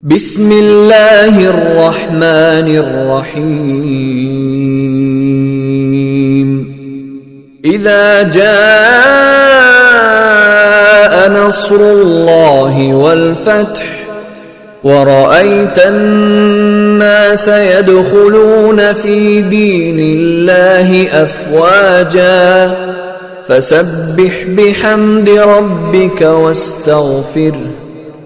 بسم الله الرحمن الرحيم إذا جاء نصر الله والفتح ورأيت الناس يدخلون في دين الله أفواجا فسبح بحمد ربك واستغفره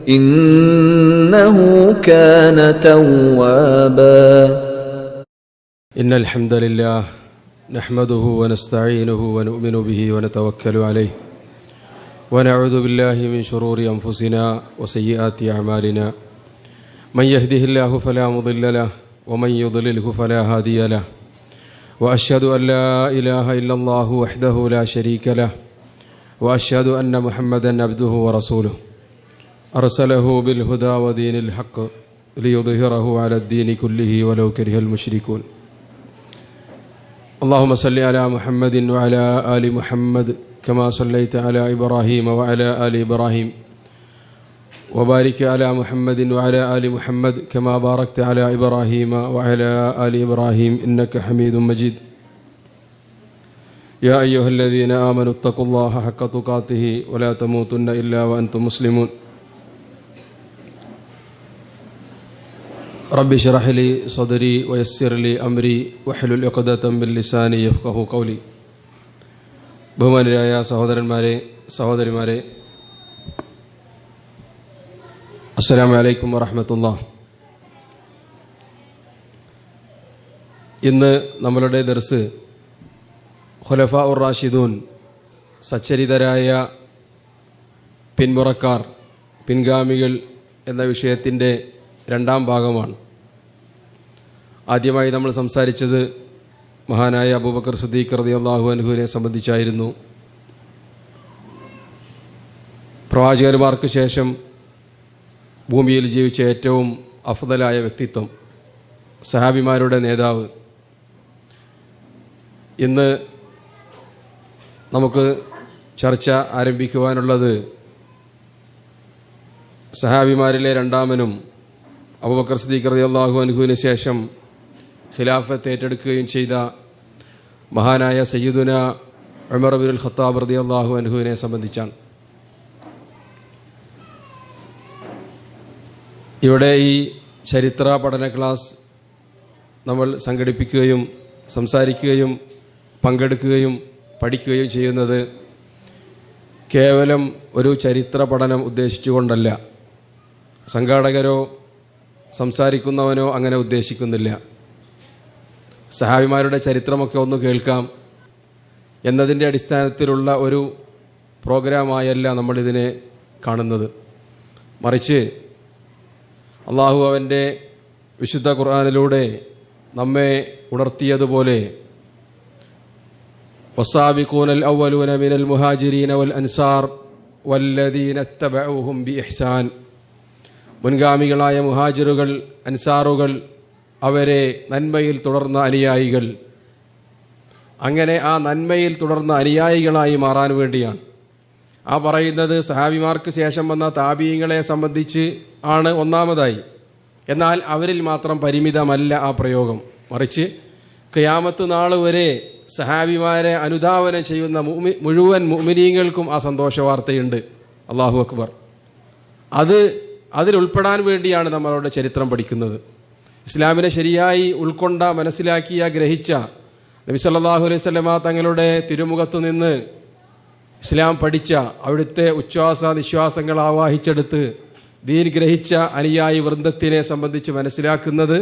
إنه كان توابا إن الحمد لله نحمده ونستعينه ونؤمن به ونتوكل عليه ونعوذ بالله من شرور أنفسنا وسيئات أعمالنا من يهده الله فلا مضل له ومن يضلله فلا هادي له وأشهد أن لا إله إلا الله وحده لا شريك له وأشهد أن محمدا عبده ورسوله أرسله بالهدى ودين الحق ليظهره على الدين كله ولو كره المشركون اللهم صل على محمد وعلى آل محمد كما صليت على إبراهيم وعلى آل إبراهيم وبارك على محمد وعلى آل محمد كما باركت على إبراهيم وعلى آل إبراهيم إنك حميد مجيد يا أيها الذين آمنوا اتقوا الله حق تقاته ولا تموتن إلا وأنتم مسلمون رب اشرح لي صدري ويسر لي أمري واحلل عقدة من لساني يفقهوا قولي ബഹുമാനരായ സഹോദരന്മാരെ സഹോദരിമാരെ അസ്സലാമു അലൈക്കും വറഹ്മത്തുള്ളാഹി. ഇന്ന് നമ്മളുടെ ദർസ് ഖുലഫാഉർ റാഷിദൂൻ സച്ചരിതരായ പിന്മുറക്കാർ പിൻഗാമികൾ എന്ന വിഷയത്തിൻ്റെ രണ്ടാം ഭാഗമാണ്. ആദ്യമായി നമ്മൾ സംസാരിച്ചത് മഹാനായ അബൂബക്കർ സിദ്ദീഖ് റളിയല്ലാഹു അൻഹുവിനെ സംബന്ധിച്ചായിരുന്നു. പ്രവാചകന്മാർക്ക് ശേഷം ഭൂമിയിൽ ജീവിച്ച ഏറ്റവും അഫ്ദലായ വ്യക്തിത്വം, സഹാബിമാരുടെ നേതാവ്. ഇന്ന് നമുക്ക് ചർച്ച ആരംഭിക്കുവാനുള്ളത് സഹാബിമാരിലെ രണ്ടാമനും അബൂബക്കർ സിദ്ദീഖ് റളിയല്ലാഹു അൻഹുവിന് ശേഷം ഖിലാഫത്ത് ഏറ്റെടുക്കുകയും ചെയ്ത മഹാനായ സയ്യിദുന ഉമർ ഇബ്നുൽ ഖത്താബ് റളിയല്ലാഹു അൻഹുവിനെ സംബന്ധിച്ചാണ്. ഇവിടെ ഈ ചരിത്ര പഠന ക്ലാസ് നമ്മൾ സംഘടിപ്പിക്കുകയും സംസാരിക്കുകയും പങ്കെടുക്കുകയും പഠിക്കുകയും ചെയ്യുന്നത് കേവലം ഒരു ചരിത്ര പഠനം ഉദ്ദേശിച്ചുകൊണ്ടല്ല. സംഘാടകരോ സംസാരിക്കുന്നവനോ അങ്ങനെ ഉദ്ദേശിക്കുന്നില്ല. സഹാബിമാരുടെ ചരിത്രമൊക്കെ ഒന്ന് കേൾക്കാം എന്നതിൻ്റെ അടിസ്ഥാനത്തിലുള്ള ഒരു പ്രോഗ്രാമായല്ല നമ്മളിതിനെ കാണുന്നത്. മറിച്ച് അള്ളാഹു അവൻ്റെ വിശുദ്ധ ഖുർആനിലൂടെ നമ്മെ ഉണർത്തിയതുപോലെ വസ്സാബിഖൂനൽ അവ്വലൂന മിനൽ മുഹാജിരീന വൽ അൻസാർ വല്ലദീന ഇത്തബഊഹും ബിഇഹ്സാൻ, മുൻഗാമികളായ മുഹാജിറുകൾ അൻസാറുകൾ, അവരെ നന്മയിൽ തുടർന്ന അനുയായികൾ. അങ്ങനെ ആ നന്മയിൽ തുടർന്ന അനുയായികളായി മാറാൻ വേണ്ടിയാണ് ആ പറയുന്നത്. സഹാബിമാർക്ക് ശേഷം വന്ന താബീങ്ങളെ സംബന്ധിച്ച് ആണ് ഒന്നാമതായി. എന്നാൽ അവരിൽ മാത്രം പരിമിതമല്ല ആ പ്രയോഗം. മറിച്ച് ഖിയാമത്ത് നാൾ വരെ സഹാബിമാരെ അനുധാവനം ചെയ്യുന്ന മുഴുവൻ മുഅ്മിനീങ്ങൾക്കും ആ സന്തോഷ വാർത്തയുണ്ട്. അല്ലാഹു അക്ബർ. അതിലുൾപ്പെടാൻ വേണ്ടിയാണ് നമ്മളവിടെ ചരിത്രം പഠിക്കുന്നത്. ഇസ്ലാമിനെ ശരിയായി ഉൾക്കൊണ്ട, മനസ്സിലാക്കിയ, ഗ്രഹിച്ച നബി സല്ലല്ലാഹു അലൈഹി വസല്ലമ തങ്ങളുടെ തിരുമുഖത്തു നിന്ന് ഇസ്ലാം പഠിച്ച, അവിടുത്തെ ഉച്ഛ്വാസ നിശ്വാസങ്ങൾ ആവാഹിച്ചെടുത്ത് ദീൻ ഗ്രഹിച്ച അനുയായി വൃന്ദത്തിനെ സംബന്ധിച്ച് മനസ്സിലാക്കുന്നത്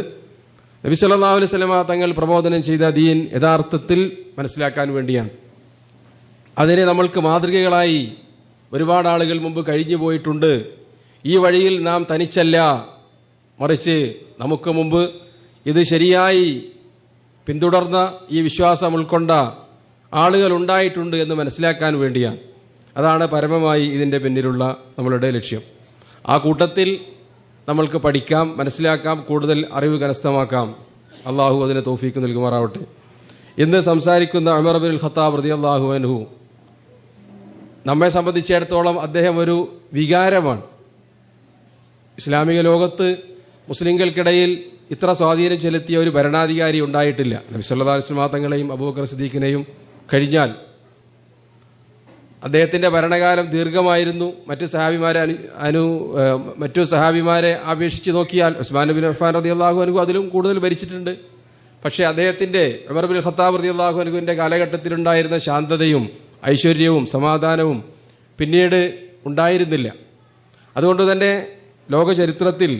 നബി സല്ലല്ലാഹു അലൈഹി വസല്ലമ തങ്ങൾ പ്രബോധനം ചെയ്ത ദീൻ യഥാർത്ഥത്തിൽ മനസ്സിലാക്കാൻ വേണ്ടിയാണ്. അതിനെ നമ്മൾക്ക് മാതൃകകളായി ഒരുപാട് ആളുകൾ മുമ്പ് കഴിഞ്ഞു പോയിട്ടുണ്ട്. ഈ വഴിയിൽ നാം തനിച്ചല്ല, മറിച്ച് നമുക്ക് മുമ്പ് ഇത് ശരിയായി പിന്തുടർന്ന ഈ വിശ്വാസം ഉൾക്കൊണ്ട ആളുകൾ ഉണ്ടായിട്ടുണ്ട് എന്ന് മനസ്സിലാക്കാൻ വേണ്ടിയാണ്. അതാണ് പരമമായി ഇതിൻ്റെ പിന്നിലുള്ള നമ്മളുടെ ലക്ഷ്യം. ആ കൂട്ടത്തിൽ നമ്മൾക്ക് പഠിക്കാം, മനസ്സിലാക്കാം, കൂടുതൽ അറിവ് കരസ്ഥമാക്കാം. അള്ളാഹു അതിന് തൗഫീക്ക് നൽകുമാറാവട്ടെ. ഇന്ന് സംസാരിക്കുന്ന ഉമർ ഇബ്നുൽ ഖത്താബ് റളിയല്ലാഹു അൻഹു നമ്മെ സംബന്ധിച്ചിടത്തോളം അദ്ദേഹം ഒരു വികാരമാണ്. ഇസ്ലാമിക ലോകത്ത് മുസ്ലിങ്ങൾക്കിടയിൽ ഇത്ര സ്വാധീനം ചെലുത്തിയ ഒരു ഭരണാധികാരി ഉണ്ടായിട്ടില്ല. നബി സല്ലല്ലാഹു അലൈഹി വസല്ലം തങ്ങളെയും അബൂബക്കർ സിദ്ദീഖിനെയും കഴിഞ്ഞാൽ. അദ്ദേഹത്തിൻ്റെ ഭരണകാലം ദീർഘമായിരുന്നു. മറ്റു സഹാബിമാരെ അപേക്ഷിച്ച് നോക്കിയാൽ ഉസ്മാൻ ബിൻ അഫ്ഫാൻ റളിയല്ലാഹു അൻഹു അതിലും കൂടുതൽ ഭരിച്ചിട്ടുണ്ട്. പക്ഷേ അദ്ദേഹത്തിൻ്റെ ഉമർ ബിൻ ഖത്താബ് റളിയല്ലാഹു അൻഹുവിൻ്റെ കാലഘട്ടത്തിലുണ്ടായിരുന്ന ശാന്തതയും ഐശ്വര്യവും സമാധാനവും പിന്നീട് ഉണ്ടായിരുന്നില്ല. അതുകൊണ്ട് തന്നെ ലോക ചരിത്രത്തിൽ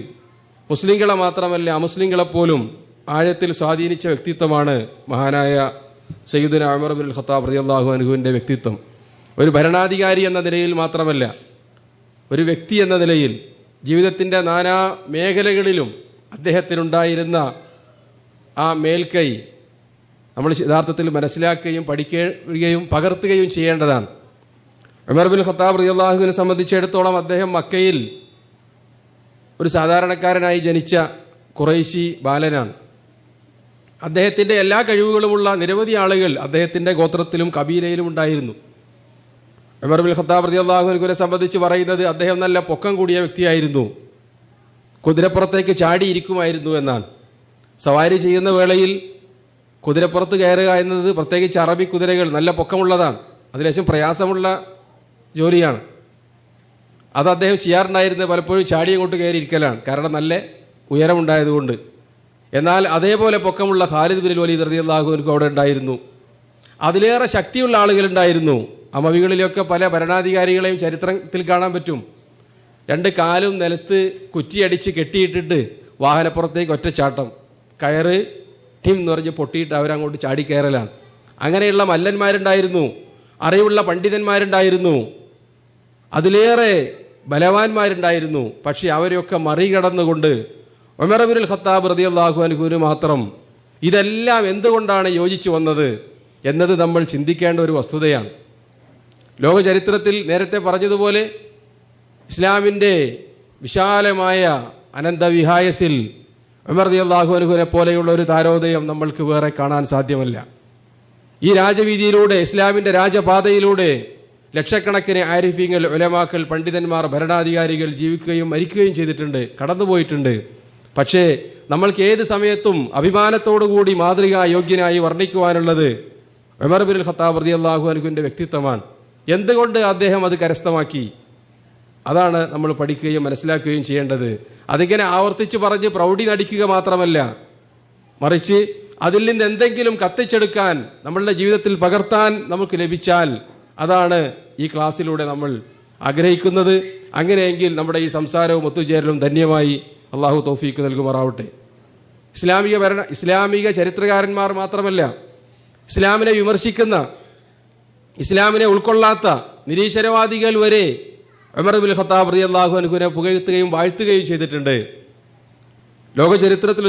മുസ്ലിങ്ങളെ മാത്രമല്ല അമുസ്ലിങ്ങളെപ്പോലും ആഴത്തിൽ സ്വാധീനിച്ച വ്യക്തിത്വമാണ് മഹാനായ സയ്യിദുന ഉമർ ബിൻ ഖത്താബ് റളിയല്ലാഹു അൻഹുവിൻ്റെ വ്യക്തിത്വം. ഒരു ഭരണാധികാരി എന്ന നിലയിൽ മാത്രമല്ല, ഒരു വ്യക്തി എന്ന നിലയിൽ ജീവിതത്തിൻ്റെ നാനാ മേഖലകളിലും അദ്ദേഹത്തിനുണ്ടായിരുന്ന ആ മേൽക്കൈ നമ്മൾ യഥാർത്ഥത്തിൽ മനസ്സിലാക്കുകയും പഠിക്കുകയും പകർത്തുകയും ചെയ്യേണ്ടതാണ്. ഉമർ ബിൻ ഖത്താബ് റളിയല്ലാഹുവിനെ സംബന്ധിച്ചിടത്തോളം അദ്ദേഹം മക്കയിൽ ഒരു സാധാരണക്കാരനായി ജനിച്ച ഖുറൈശി ബാലനാണ്. അദ്ദേഹത്തിൻ്റെ എല്ലാ കഴിവുകളുമുള്ള നിരവധി ആളുകൾ അദ്ദേഹത്തിൻ്റെ ഗോത്രത്തിലും കബീലയിലും ഉണ്ടായിരുന്നു. ഉമർ ബിൻ ഖത്താബ് റളിയല്ലാഹു അൻഹുവിനെ സംബന്ധിച്ച് പറയുന്നത് അദ്ദേഹം നല്ല പൊക്കം കൂടിയ വ്യക്തിയായിരുന്നു, കുതിരപ്പുറത്തേക്ക് ചാടിയിരിക്കുമായിരുന്നു എന്നാണ്. സവാരി ചെയ്യുന്ന വേളയിൽ കുതിരപ്പുറത്ത് കയറുക എന്നത് പ്രത്യേകിച്ച് അറബി കുതിരകൾ നല്ല പൊക്കമുള്ളതാണ്, അതിലേശം പ്രയാസമുള്ള ജോലിയാണ്. അത് അദ്ദേഹം ചെയ്യാറുണ്ടായിരുന്നത് പലപ്പോഴും ചാടി അങ്ങോട്ട് കയറിയിരിക്കലാണ്, കാരണം നല്ല ഉയരമുണ്ടായതുകൊണ്ട്. എന്നാൽ അതേപോലെ പൊക്കമുള്ള ഖാലിദ് ബിൻ വലീദ് റളിയല്ലാഹു അൻഹു അവിടെ ഉണ്ടായിരുന്നു. അതിലേറെ ശക്തിയുള്ള ആളുകളുണ്ടായിരുന്നു. അമവികളിലൊക്കെ പല ഭരണാധികാരികളെയും ചരിത്രത്തിൽ കാണാൻ പറ്റും. രണ്ട് കാലും നിലത്ത് കുറ്റിയടിച്ച് കെട്ടിയിട്ടിട്ട് വാഹനപ്പുറത്തേക്ക് ഒറ്റച്ചാട്ടം, കയറ് ടിം എന്ന് പറഞ്ഞ് പൊട്ടിയിട്ട് അവരങ്ങോട്ട് ചാടിക്കയറലാണ്. അങ്ങനെയുള്ള മല്ലന്മാരുണ്ടായിരുന്നു, അറിവുള്ള പണ്ഡിതന്മാരുണ്ടായിരുന്നു, അതിലേറെ ബലവാന്മാരുണ്ടായിരുന്നു. പക്ഷേ അവരെയൊക്കെ മറികടന്നുകൊണ്ട് ഉമർ ബിൻ ഖത്താബ് റളിയല്ലാഹു അൻഹുവിന് മാത്രം ഇതെല്ലാം എന്തുകൊണ്ടാണ് യോജിച്ചു വന്നത് എന്നത് നമ്മൾ ചിന്തിക്കേണ്ട ഒരു വസ്തുതയാണ്. ലോക ചരിത്രത്തിൽ നേരത്തെ പറഞ്ഞതുപോലെ ഇസ്ലാമിൻ്റെ വിശാലമായ അനന്തവിഹായസിൽ ഉമർ റളിയല്ലാഹു അൻഹുവിനെ പോലെയുള്ള ഒരു താരോദയം നമ്മൾക്ക് വേറെ കാണാൻ സാധ്യമല്ല. ഈ രാജവീതിയിലൂടെ, ഇസ്ലാമിൻ്റെ രാജപാതയിലൂടെ ലക്ഷക്കണക്കിന് ആരിഫീങ്ങൾ, ഉലമാക്കൾ, പണ്ഡിതന്മാർ, ഭരണാധികാരികൾ ജീവിക്കുകയും മരിക്കുകയും ചെയ്തിട്ടുണ്ട്, കടന്നുപോയിട്ടുണ്ട്. പക്ഷേ നമ്മൾക്ക് ഏത് സമയത്തും അഭിമാനത്തോടുകൂടി മാതൃകാ യോഗ്യനായി വർണ്ണിക്കുവാനുള്ളത് ഉമർ ബിൻ ഖത്താബ് റളിയല്ലാഹു അൻഹുവിൻ്റെ വ്യക്തിത്വമാണ്. എന്തുകൊണ്ട് അദ്ദേഹം അത് കരസ്ഥമാക്കി? അതാണ് നമ്മൾ പഠിക്കുകയും മനസ്സിലാക്കുകയും ചെയ്യേണ്ടത്. അതിങ്ങനെ ആവർത്തിച്ച് പറഞ്ഞ് പ്രൗഢി നടിക്കുക മാത്രമല്ല, മറിച്ച് അതിൽ നിന്ന് എന്തെങ്കിലും കത്തിച്ചെടുക്കാൻ, നമ്മളുടെ ജീവിതത്തിൽ പകർത്താൻ നമുക്ക് ലഭിച്ചാൽ അതാണ് ഈ ക്ലാസ്സിലൂടെ നമ്മൾ ആഗ്രഹിക്കുന്നത്. അങ്ങനെയെങ്കിൽ നമ്മുടെ ഈ സംസാരവും ഒത്തുചേരലും ധന്യമായി അള്ളാഹു തൗഫീക്ക് നൽകുമാറാവട്ടെ. ഇസ്ലാമിക ചരിത്രകാരന്മാർ മാത്രമല്ല, ഇസ്ലാമിനെ വിമർശിക്കുന്ന, ഇസ്ലാമിനെ ഉൾക്കൊള്ളാത്ത നിരീശ്വരവാദികൾ വരെ ഉമർ ബിൻ ഖത്താബ് റളിയല്ലാഹു അൻഹുവിനെ പുകഴ്ത്തുകയും വാഴ്ത്തുകയും ചെയ്തിട്ടുണ്ട്. ലോക ചരിത്രത്തിൽ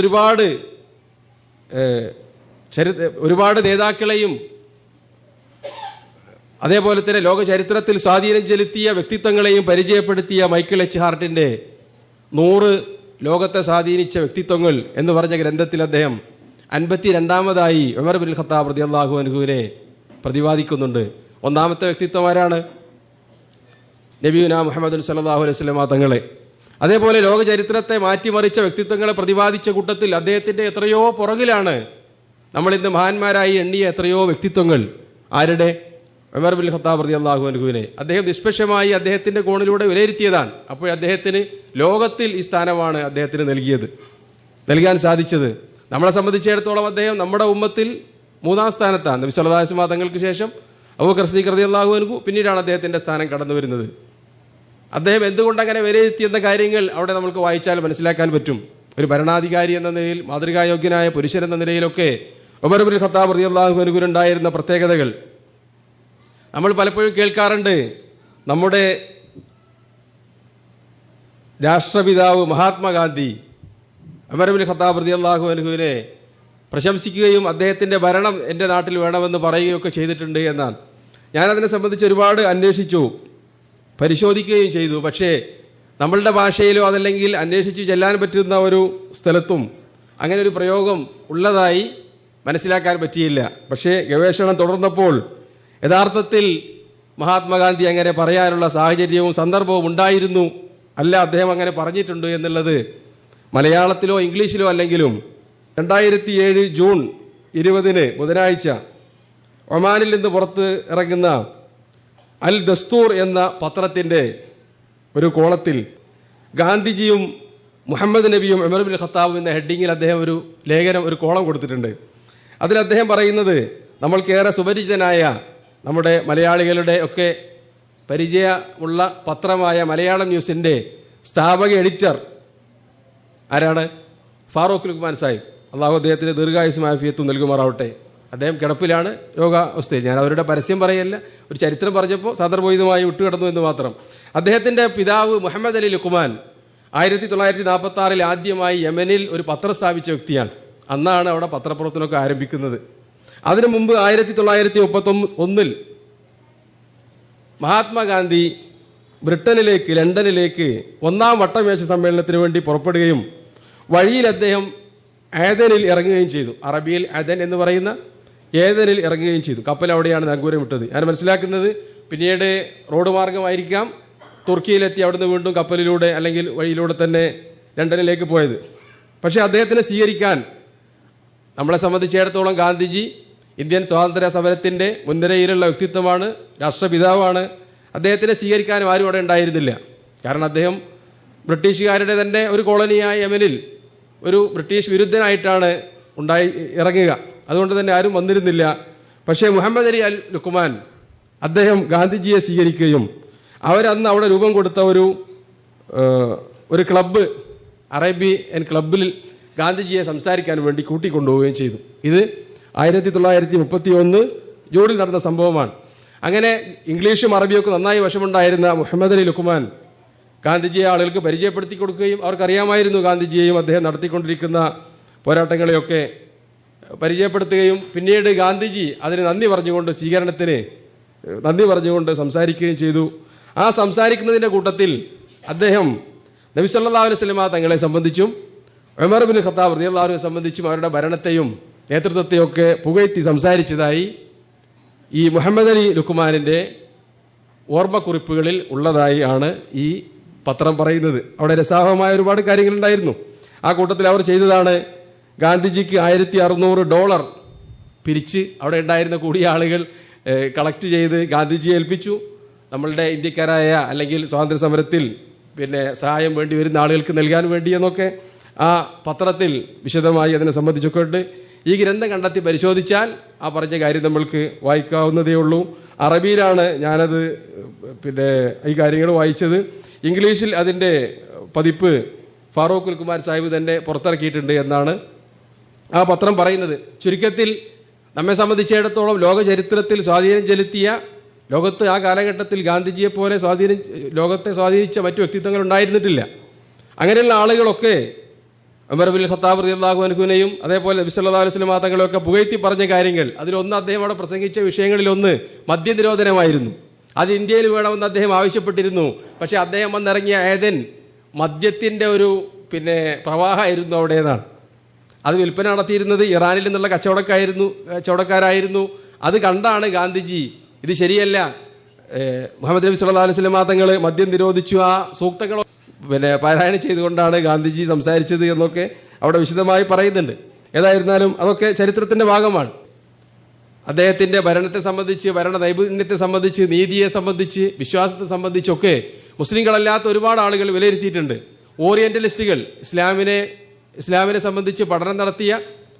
ഒരുപാട് നേതാക്കളെയും അതേപോലെ തന്നെ ലോക ചരിത്രത്തിൽ സ്വാധീനം ചെലുത്തിയ വ്യക്തിത്വങ്ങളെയും പരിചയപ്പെടുത്തിയ മൈക്കിൾ എച്ച് ഹാർട്ടിൻ്റെ 100 ലോകത്തെ സ്വാധീനിച്ച വ്യക്തിത്വങ്ങൾ എന്ന് പറഞ്ഞ ഗ്രന്ഥത്തിൽ അദ്ദേഹം 52ാമതായി ഉമർ ബിൻ ഖത്താബ് റളിയല്ലാഹു അൻഹുവിനെ പ്രതിപാദിക്കുന്നുണ്ട്. ഒന്നാമത്തെ വ്യക്തിത്വം ആരാണ്? നബിയുനാ മുഹമ്മദ് സല്ലല്ലാഹു അലൈഹി വസല്ലം തങ്ങളെ. അതേപോലെ ലോക ചരിത്രത്തെ മാറ്റിമറിച്ച വ്യക്തിത്വങ്ങളെ പ്രതിപാദിച്ച കൂട്ടത്തിൽ അദ്ദേഹത്തിൻ്റെ എത്രയോ പുറകിലാണ് നമ്മളിന്ന് മഹാന്മാരായി എണ്ണിയ എത്രയോ വ്യക്തിത്വങ്ങൾ. ആരുടെ? ഉമർ ബിൻ ഖത്താബ് റളിയല്ലാഹു അൻഹുവിനെ അദ്ദേഹം നിഷ്പക്ഷമായി അദ്ദേഹത്തിൻ്റെ കോണിലൂടെ വിലയിരുത്തിയതാണ്. അപ്പോൾ അദ്ദേഹത്തിന് ലോകത്തിൽ ഈ സ്ഥാനമാണ് അദ്ദേഹത്തിന് നൽകാൻ സാധിച്ചത്. നമ്മളെ സംബന്ധിച്ചിടത്തോളം അദ്ദേഹം നമ്മുടെ ഉമ്മത്തിൽ 3ാം സ്ഥാനത്താണ്. നബി സല്ലല്ലാഹു അലൈഹി വസല്ലം തങ്ങൾക്ക് ശേഷം അബൂബക്കർ സിദ്ദീഖ് റളിയല്ലാഹു അൻഹു, പിന്നീടാണ് അദ്ദേഹത്തിൻ്റെ സ്ഥാനം കടന്നു വരുന്നത്. അദ്ദേഹം എന്തുകൊണ്ട് അങ്ങനെ വിലയിരുത്തിയെന്ന കാര്യങ്ങൾ അവിടെ നമുക്ക് വായിച്ചാൽ മനസ്സിലാക്കാൻ പറ്റും. ഒരു ഭരണാധികാരി എന്ന നിലയിൽ, മാതൃകായോഗ്യനായ പുരുഷൻ എന്ന നിലയിലൊക്കെ ഉമർ ബിൻ ഖത്താബ് റളിയല്ലാഹു അൻഹുവിനുണ്ടായിരുന്ന പ്രത്യേകതകൾ നമ്മൾ പലപ്പോഴും കേൾക്കാറുണ്ട്. നമ്മുടെ രാഷ്ട്രപിതാവ് മഹാത്മാഗാന്ധി ഉമർ ബിൻ ഖത്താബ് റളിയല്ലാഹു അൻഹുവിനെ പ്രശംസിക്കുകയും അദ്ദേഹത്തിൻ്റെ ഭരണം എൻ്റെ നാട്ടിൽ വേണമെന്ന് പറയുകയൊക്കെ ചെയ്തിട്ടുണ്ട് എന്നാണ്. ഞാനതിനെ സംബന്ധിച്ച് ഒരുപാട് അന്വേഷിച്ചു, പരിശോധിക്കുകയും ചെയ്തു. പക്ഷേ നമ്മളുടെ ഭാഷയിലോ അതല്ലെങ്കിൽ അന്വേഷിച്ച് ചെല്ലാൻ പറ്റുന്ന ഒരു സ്ഥലത്തും അങ്ങനെ ഒരു പ്രയോഗം ഉള്ളതായി മനസ്സിലാക്കാൻ പറ്റിയില്ല. പക്ഷേ ഗവേഷണം തുടർന്നപ്പോൾ യഥാർത്ഥത്തിൽ മഹാത്മാഗാന്ധി അങ്ങനെ പറയാനുള്ള സാഹചര്യവും സന്ദർഭവും ഉണ്ടായിരുന്നു, അല്ല അദ്ദേഹം അങ്ങനെ പറഞ്ഞിട്ടുണ്ട് എന്നുള്ളത് മലയാളത്തിലോ ഇംഗ്ലീഷിലോ അല്ലെങ്കിലും 2007 ജൂൺ 20 ബുധനാഴ്ച ഒമാനിൽ നിന്ന് പുറത്ത് ഇറങ്ങുന്ന അൽ ദസ്തൂർ എന്ന പത്രത്തിൻ്റെ ഒരു കോളത്തിൽ ഗാന്ധിജിയും മുഹമ്മദ് നബിയും ഉമർ ഇബ്നുൽ ഖത്താബും എന്ന ഹെഡിങ്ങിൽ അദ്ദേഹം ഒരു ലേഖനം, ഒരു കോളം കൊടുത്തിട്ടുണ്ട്. അതിൽ അദ്ദേഹം പറയുന്നത്, നമ്മൾക്കേറെ സുപരിചിതനായ നമ്മുടെ മലയാളികളുടെ ഒക്കെ പരിചയമുള്ള പത്രമായ മലയാളം ന്യൂസിൻ്റെ സ്ഥാപക എഡിറ്റർ ആരാണ്? ഫാറൂഖ് ലുക്മാൻ സാഹിബ്. അള്ളാഹു അദ്ദേഹത്തിന് ദീർഘായുസ്സും ആഫിയത്തും നൽകുമാറാവട്ടെ. അദ്ദേഹം കിടപ്പിലാണ്, രോഗാവസ്ഥയിൽ. ഞാൻ അവരുടെ പരസ്യം പറയല്ല, ഒരു ചരിത്രം പറഞ്ഞപ്പോൾ സന്ദർഭോചിതമായി വിട്ടുകിടന്നു എന്ന് മാത്രം. അദ്ദേഹത്തിൻ്റെ പിതാവ് മുഹമ്മദ് അലി ലുക്മാൻ 1946 ആദ്യമായി യമനിൽ ഒരു പത്രം സ്ഥാപിച്ച വ്യക്തിയാണ്. അന്നാണ് അവിടെ പത്രപ്രവർത്തനമൊക്കെ ആരംഭിക്കുന്നത്. അതിനു മുമ്പ് 1931 മഹാത്മാഗാന്ധി ബ്രിട്ടനിലേക്ക്, ലണ്ടനിലേക്ക് 1-ാം വട്ടമേശ സമ്മേളനത്തിന് വേണ്ടി പുറപ്പെടുകയും വഴിയിൽ അദ്ദേഹം ഏദനിൽ ഇറങ്ങുകയും ചെയ്തു. അറബിയിൽ ഏദൻ എന്ന് പറയുന്ന ഏദനിൽ ഇറങ്ങുകയും ചെയ്തു. കപ്പൽ അവിടെയാണ് നങ്കൂരം വിട്ടത്. ഞാൻ മനസ്സിലാക്കുന്നത് പിന്നീട് റോഡ് മാർഗമായിരിക്കാം തുർക്കിയിലെത്തി അവിടുന്ന് വീണ്ടും കപ്പലിലൂടെ അല്ലെങ്കിൽ വഴിയിലൂടെ തന്നെ ലണ്ടനിലേക്ക് പോയത്. പക്ഷേ അദ്ദേഹത്തിനെ സ്വീകരിക്കാൻ നമ്മളെ സംബന്ധിച്ചിടത്തോളം ഗാന്ധിജി ഇന്ത്യൻ സ്വാതന്ത്ര്യ സമരത്തിൻ്റെ മുൻനിരയിലുള്ള വ്യക്തിത്വമാണ്, രാഷ്ട്രപിതാവാണ്. അദ്ദേഹത്തിനെ സ്വീകരിക്കാനും ആരും അവിടെ ഉണ്ടായിരുന്നില്ല. കാരണം അദ്ദേഹം ബ്രിട്ടീഷുകാരുടെ തന്നെ ഒരു കോളനിയായ യമനിൽ ഒരു ബ്രിട്ടീഷ് വിരുദ്ധനായിട്ടാണ് ഇറങ്ങുക. അതുകൊണ്ട് തന്നെ ആരും വന്നിരുന്നില്ല. പക്ഷേ മുഹമ്മദ് അലി അൽ ലുക്മാൻ അദ്ദേഹം ഗാന്ധിജിയെ സ്വീകരിക്കുകയും അവരന്ന് അവിടെ രൂപം കൊടുത്ത ഒരു ക്ലബ്ബ്, അറേബ്യൻ ക്ലബ്ബിൽ ഗാന്ധിജിയെ സംസാരിക്കാൻ വേണ്ടി കൂട്ടിക്കൊണ്ടുപോവുകയും ചെയ്തു. ഇത് 1931 ജൂണിൽ നടന്ന സംഭവമാണ്. അങ്ങനെ ഇംഗ്ലീഷും അറബിയൊക്കെ നന്നായി വശമുണ്ടായിരുന്ന മുഹമ്മദ് അലി ലുക്മാൻ ഗാന്ധിജിയെ ആളുകൾക്ക് പരിചയപ്പെടുത്തി കൊടുക്കുകയും അവർക്കറിയാമായിരുന്നു ഗാന്ധിജിയെയും അദ്ദേഹം നടത്തിക്കൊണ്ടിരിക്കുന്ന പോരാട്ടങ്ങളെയൊക്കെ പരിചയപ്പെടുത്തുകയും പിന്നീട് ഗാന്ധിജി അതിന് സ്വീകരണത്തിന് നന്ദി പറഞ്ഞുകൊണ്ട് സംസാരിക്കുകയും ചെയ്തു. ആ സംസാരിക്കുന്നതിൻ്റെ കൂട്ടത്തിൽ അദ്ദേഹം നബി സല്ലല്ലാഹു അലൈഹി വസല്ലമ തങ്ങളെ സംബന്ധിച്ചും ഉമർ ഇബ്നുൽ ഖത്താബ് റളിയല്ലാഹു അൻഹുവിനെ സംബന്ധിച്ചും അവരുടെ ഭരണത്തെയും നേതൃത്വത്തെയൊക്കെ പുകഴ്ത്തി സംസാരിച്ചതായി ഈ മുഹമ്മദ് അലി ലുക്മാനിൻ്റെ ഓർമ്മക്കുറിപ്പുകളിൽ ഉള്ളതായി ആണ് ഈ പത്രം പറയുന്നത്. അവിടെ രസാവഹമായ ഒരുപാട് കാര്യങ്ങളുണ്ടായിരുന്നു. ആ കൂട്ടത്തിൽ അവർ ചെയ്തതാണ്, ഗാന്ധിജിക്ക് $1600 പിരിച്ച് അവിടെ ഉണ്ടായിരുന്ന കൂടിയ ആളുകൾ കളക്ട് ചെയ്ത് ഗാന്ധിജിയെ ഏൽപ്പിച്ചു. നമ്മളുടെ ഇന്ത്യക്കാരായ അല്ലെങ്കിൽ സ്വാതന്ത്ര്യ സമരത്തിൽ സഹായം വേണ്ടി വരുന്ന ആളുകൾക്ക് നൽകാൻ വേണ്ടി എന്നൊക്കെ ആ പത്രത്തിൽ വിശദമായി അതിനെ സംബന്ധിച്ചൊക്കെ ഉണ്ട്. ഈ ഗ്രന്ഥം കണ്ടെത്തി പരിശോധിച്ചാൽ ആ പറഞ്ഞ കാര്യം നമ്മൾക്ക് വായിക്കാവുന്നതേ ഉള്ളൂ. അറബിയിലാണ് ഞാനത് ഈ കാര്യങ്ങൾ വായിച്ചത്. ഇംഗ്ലീഷിൽ അതിൻ്റെ പതിപ്പ് ഫാറൂഖ് ലുക്മാൻ സാഹിബ് തന്നെ പുറത്തിറക്കിയിട്ടുണ്ട് എന്നാണ് ആ പത്രം പറയുന്നത്. ചുരുക്കത്തിൽ നമ്മെ സംബന്ധിച്ചിടത്തോളം ലോക ചരിത്രത്തിൽ സ്വാധീനം ചെലുത്തിയ, ലോകത്ത് ആ കാലഘട്ടത്തിൽ ഗാന്ധിജിയെപ്പോലെ ലോകത്തെ സ്വാധീനിച്ച മറ്റു വ്യക്തിത്വങ്ങൾ ഉണ്ടായിരുന്നിട്ടില്ല. അങ്ങനെയുള്ള ആളുകളൊക്കെ ഉമർ ഇബ്നുൽ ഖത്താബ് റളിയല്ലാഹു അൻഹുവിനെയും അതേപോലെ നബി സല്ലല്ലാഹു അലൈഹി വസല്ലം തങ്ങളെയൊക്കെ പുകഴ്ത്തി പറഞ്ഞ കാര്യങ്ങൾ, അതിലൊന്ന് അദ്ദേഹം അവിടെ പ്രസംഗിച്ച വിഷയങ്ങളിലൊന്ന് മദ്യനിരോധനമായിരുന്നു. അത് ഇന്ത്യയിൽ വേണമെന്ന് അദ്ദേഹം ആവശ്യപ്പെട്ടിരുന്നു. പക്ഷേ അദ്ദേഹം വന്നിറങ്ങിയ ഏദൻ മദ്യത്തിൻ്റെ ഒരു പ്രവാഹമായിരുന്നു അവിടേതാണ്. അത് വിൽപ്പന നടത്തിയിരുന്നത് ഇറാനിൽ നിന്നുള്ള കച്ചവടക്കാരായിരുന്നു. അത് കണ്ടാണ് ഗാന്ധിജി ഇത് ശരിയല്ല, മുഹമ്മദ് നബി സല്ലല്ലാഹു അലൈഹി വസല്ലം തങ്ങൾ മദ്യം നിരോധിച്ചു, ആ സൂക്തങ്ങൾ പാരായണം ചെയ്തുകൊണ്ടാണ് ഗാന്ധിജി സംസാരിച്ചത് എന്നൊക്കെ അവിടെ വിശദമായി പറയുന്നുണ്ട്. ഏതായിരുന്നാലും അതൊക്കെ ചരിത്രത്തിൻ്റെ ഭാഗമാണ്. അദ്ദേഹത്തിൻ്റെ ഭരണത്തെ സംബന്ധിച്ച്, ഭരണ നൈപുണ്യത്തെ സംബന്ധിച്ച്, നീതിയെ സംബന്ധിച്ച്, വിശ്വാസത്തെ സംബന്ധിച്ചൊക്കെ മുസ്ലിങ്ങളല്ലാത്ത ഒരുപാട് ആളുകൾ വിലയിരുത്തിയിട്ടുണ്ട്. ഓറിയന്റലിസ്റ്റുകൾ, ഇസ്ലാമിനെ സംബന്ധിച്ച് പഠനം നടത്തിയ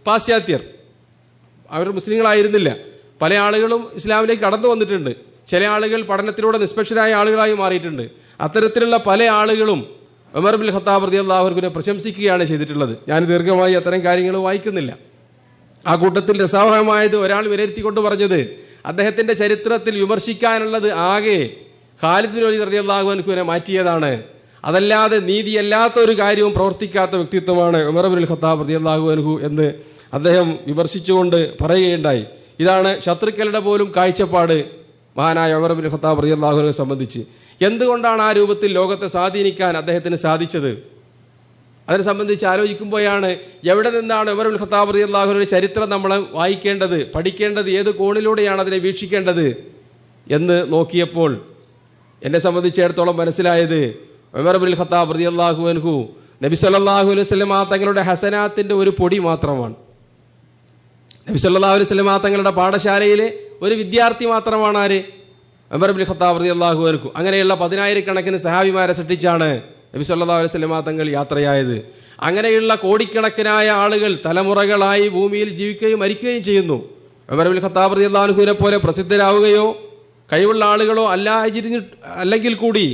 പാശ്ചാത്യർ, അവർ മുസ്ലിങ്ങളായിരുന്നില്ല. പല ആളുകളും ഇസ്ലാമിലേക്ക് കടന്നു വന്നിട്ടുണ്ട്. ചില ആളുകൾ പഠനത്തിലൂടെ നിഷ്പക്ഷരായ ആളുകളായി മാറിയിട്ടുണ്ട്. അത്തരത്തിലുള്ള പല ആളുകളും ഉമർ ഇബ്നുൽ ഖത്താബ് റളിയല്ലാഹു അൻഹുവിനെ പ്രശംസിക്കുകയാണ് ചെയ്തിട്ടുള്ളത്. ഞാൻ ദീർഘമായി അത്തരം കാര്യങ്ങൾ വായിക്കുന്നില്ല. ആ കൂട്ടത്തിൽ രസാവഹമായത് ഒരാൾ വിലയിരുത്തിക്കൊണ്ട് പറഞ്ഞത്, അദ്ദേഹത്തിൻ്റെ ചരിത്രത്തിൽ വിമർശിക്കാനുള്ളത് ആകെ ഖാലിദ് ബിൻ വലീദ് റളിയല്ലാഹു അൻഹുവിനെ മാറ്റിയതാണ്, അതല്ലാതെ നീതിയല്ലാത്ത ഒരു കാര്യവും പ്രവർത്തിക്കാത്ത വ്യക്തിത്വമാണ് ഉമർ ഇബ്നുൽ ഖത്താബ് റളിയല്ലാഹു അൻഹു എന്ന് അദ്ദേഹം വിമർശിച്ചുകൊണ്ട് പറയുകയുണ്ടായി. ഇതാണ് ശത്രുക്കളുടെ പോലും കാഴ്ചപ്പാട് മഹാനായ ഉമർ ഇബ്നുൽ ഖത്താബ് റളിയല്ലാഹു അൻഹുവിനെ സംബന്ധിച്ച്. എന്തുകൊണ്ടാണ് ആ രൂപത്തിൽ ലോകത്തെ സ്വാധീനിക്കാൻ അദ്ദേഹത്തിന് സാധിച്ചത്? അതിനെ സംബന്ധിച്ച് ആലോചിക്കുമ്പോഴാണ് എവിടെ നിന്നാണ് ഉമർ ഇബ്നുൽ ഖത്താബ് റളിയല്ലാഹു അൻഹുവിന്റെ ചരിത്രം നമ്മൾ വായിക്കേണ്ടത്, പഠിക്കേണ്ടത്, ഏത് കോണിലൂടെയാണ് അതിനെ വീക്ഷിക്കേണ്ടത് എന്ന് നോക്കിയപ്പോൾ എന്നെ സംബന്ധിച്ചിടത്തോളം മനസ്സിലായത്, ഉമർ ഇബ്നുൽ ഖത്താബ് റളിയല്ലാഹു അൻഹു നബി സല്ലല്ലാഹു അലൈഹി വസല്ലം തങ്ങളുടെ ഹസനാത്തിന്റെ ഒരു പൊടി മാത്രമാണ്. നബി സല്ലല്ലാഹു അലൈഹി വസല്ലം തങ്ങളുടെ പാഠശാലയിലെ ഒരു വിദ്യാർത്ഥി മാത്രമാണ് ആര്? ഉമർ ഇബ്നുൽ ഖത്താബ് റളിയല്ലാഹു അൻഹു. അങ്ങനെയുള്ള 10,000 സഹാബിമാരെ സൃഷ്ടിച്ചാണ് നബി സല്ലല്ലാഹു അലൈഹി വസല്ലം തങ്ങൾ യാത്രയായത്. അങ്ങനെയുള്ള കോടിക്കണക്കിനായ ആളുകൾ തലമുറകളായി ഭൂമിയിൽ ജീവിക്കുകയും മരിക്കുകയും ചെയ്യുന്നു. ഉമർ ഇബ്നുൽ ഖത്താബ് റളിയല്ലാഹു അൻഹുവിനെ പോലെ പ്രസിദ്ധരാവുകയോ കഴിവുള്ള ആളുകളോ അല്ലെങ്കിൽ കൂടി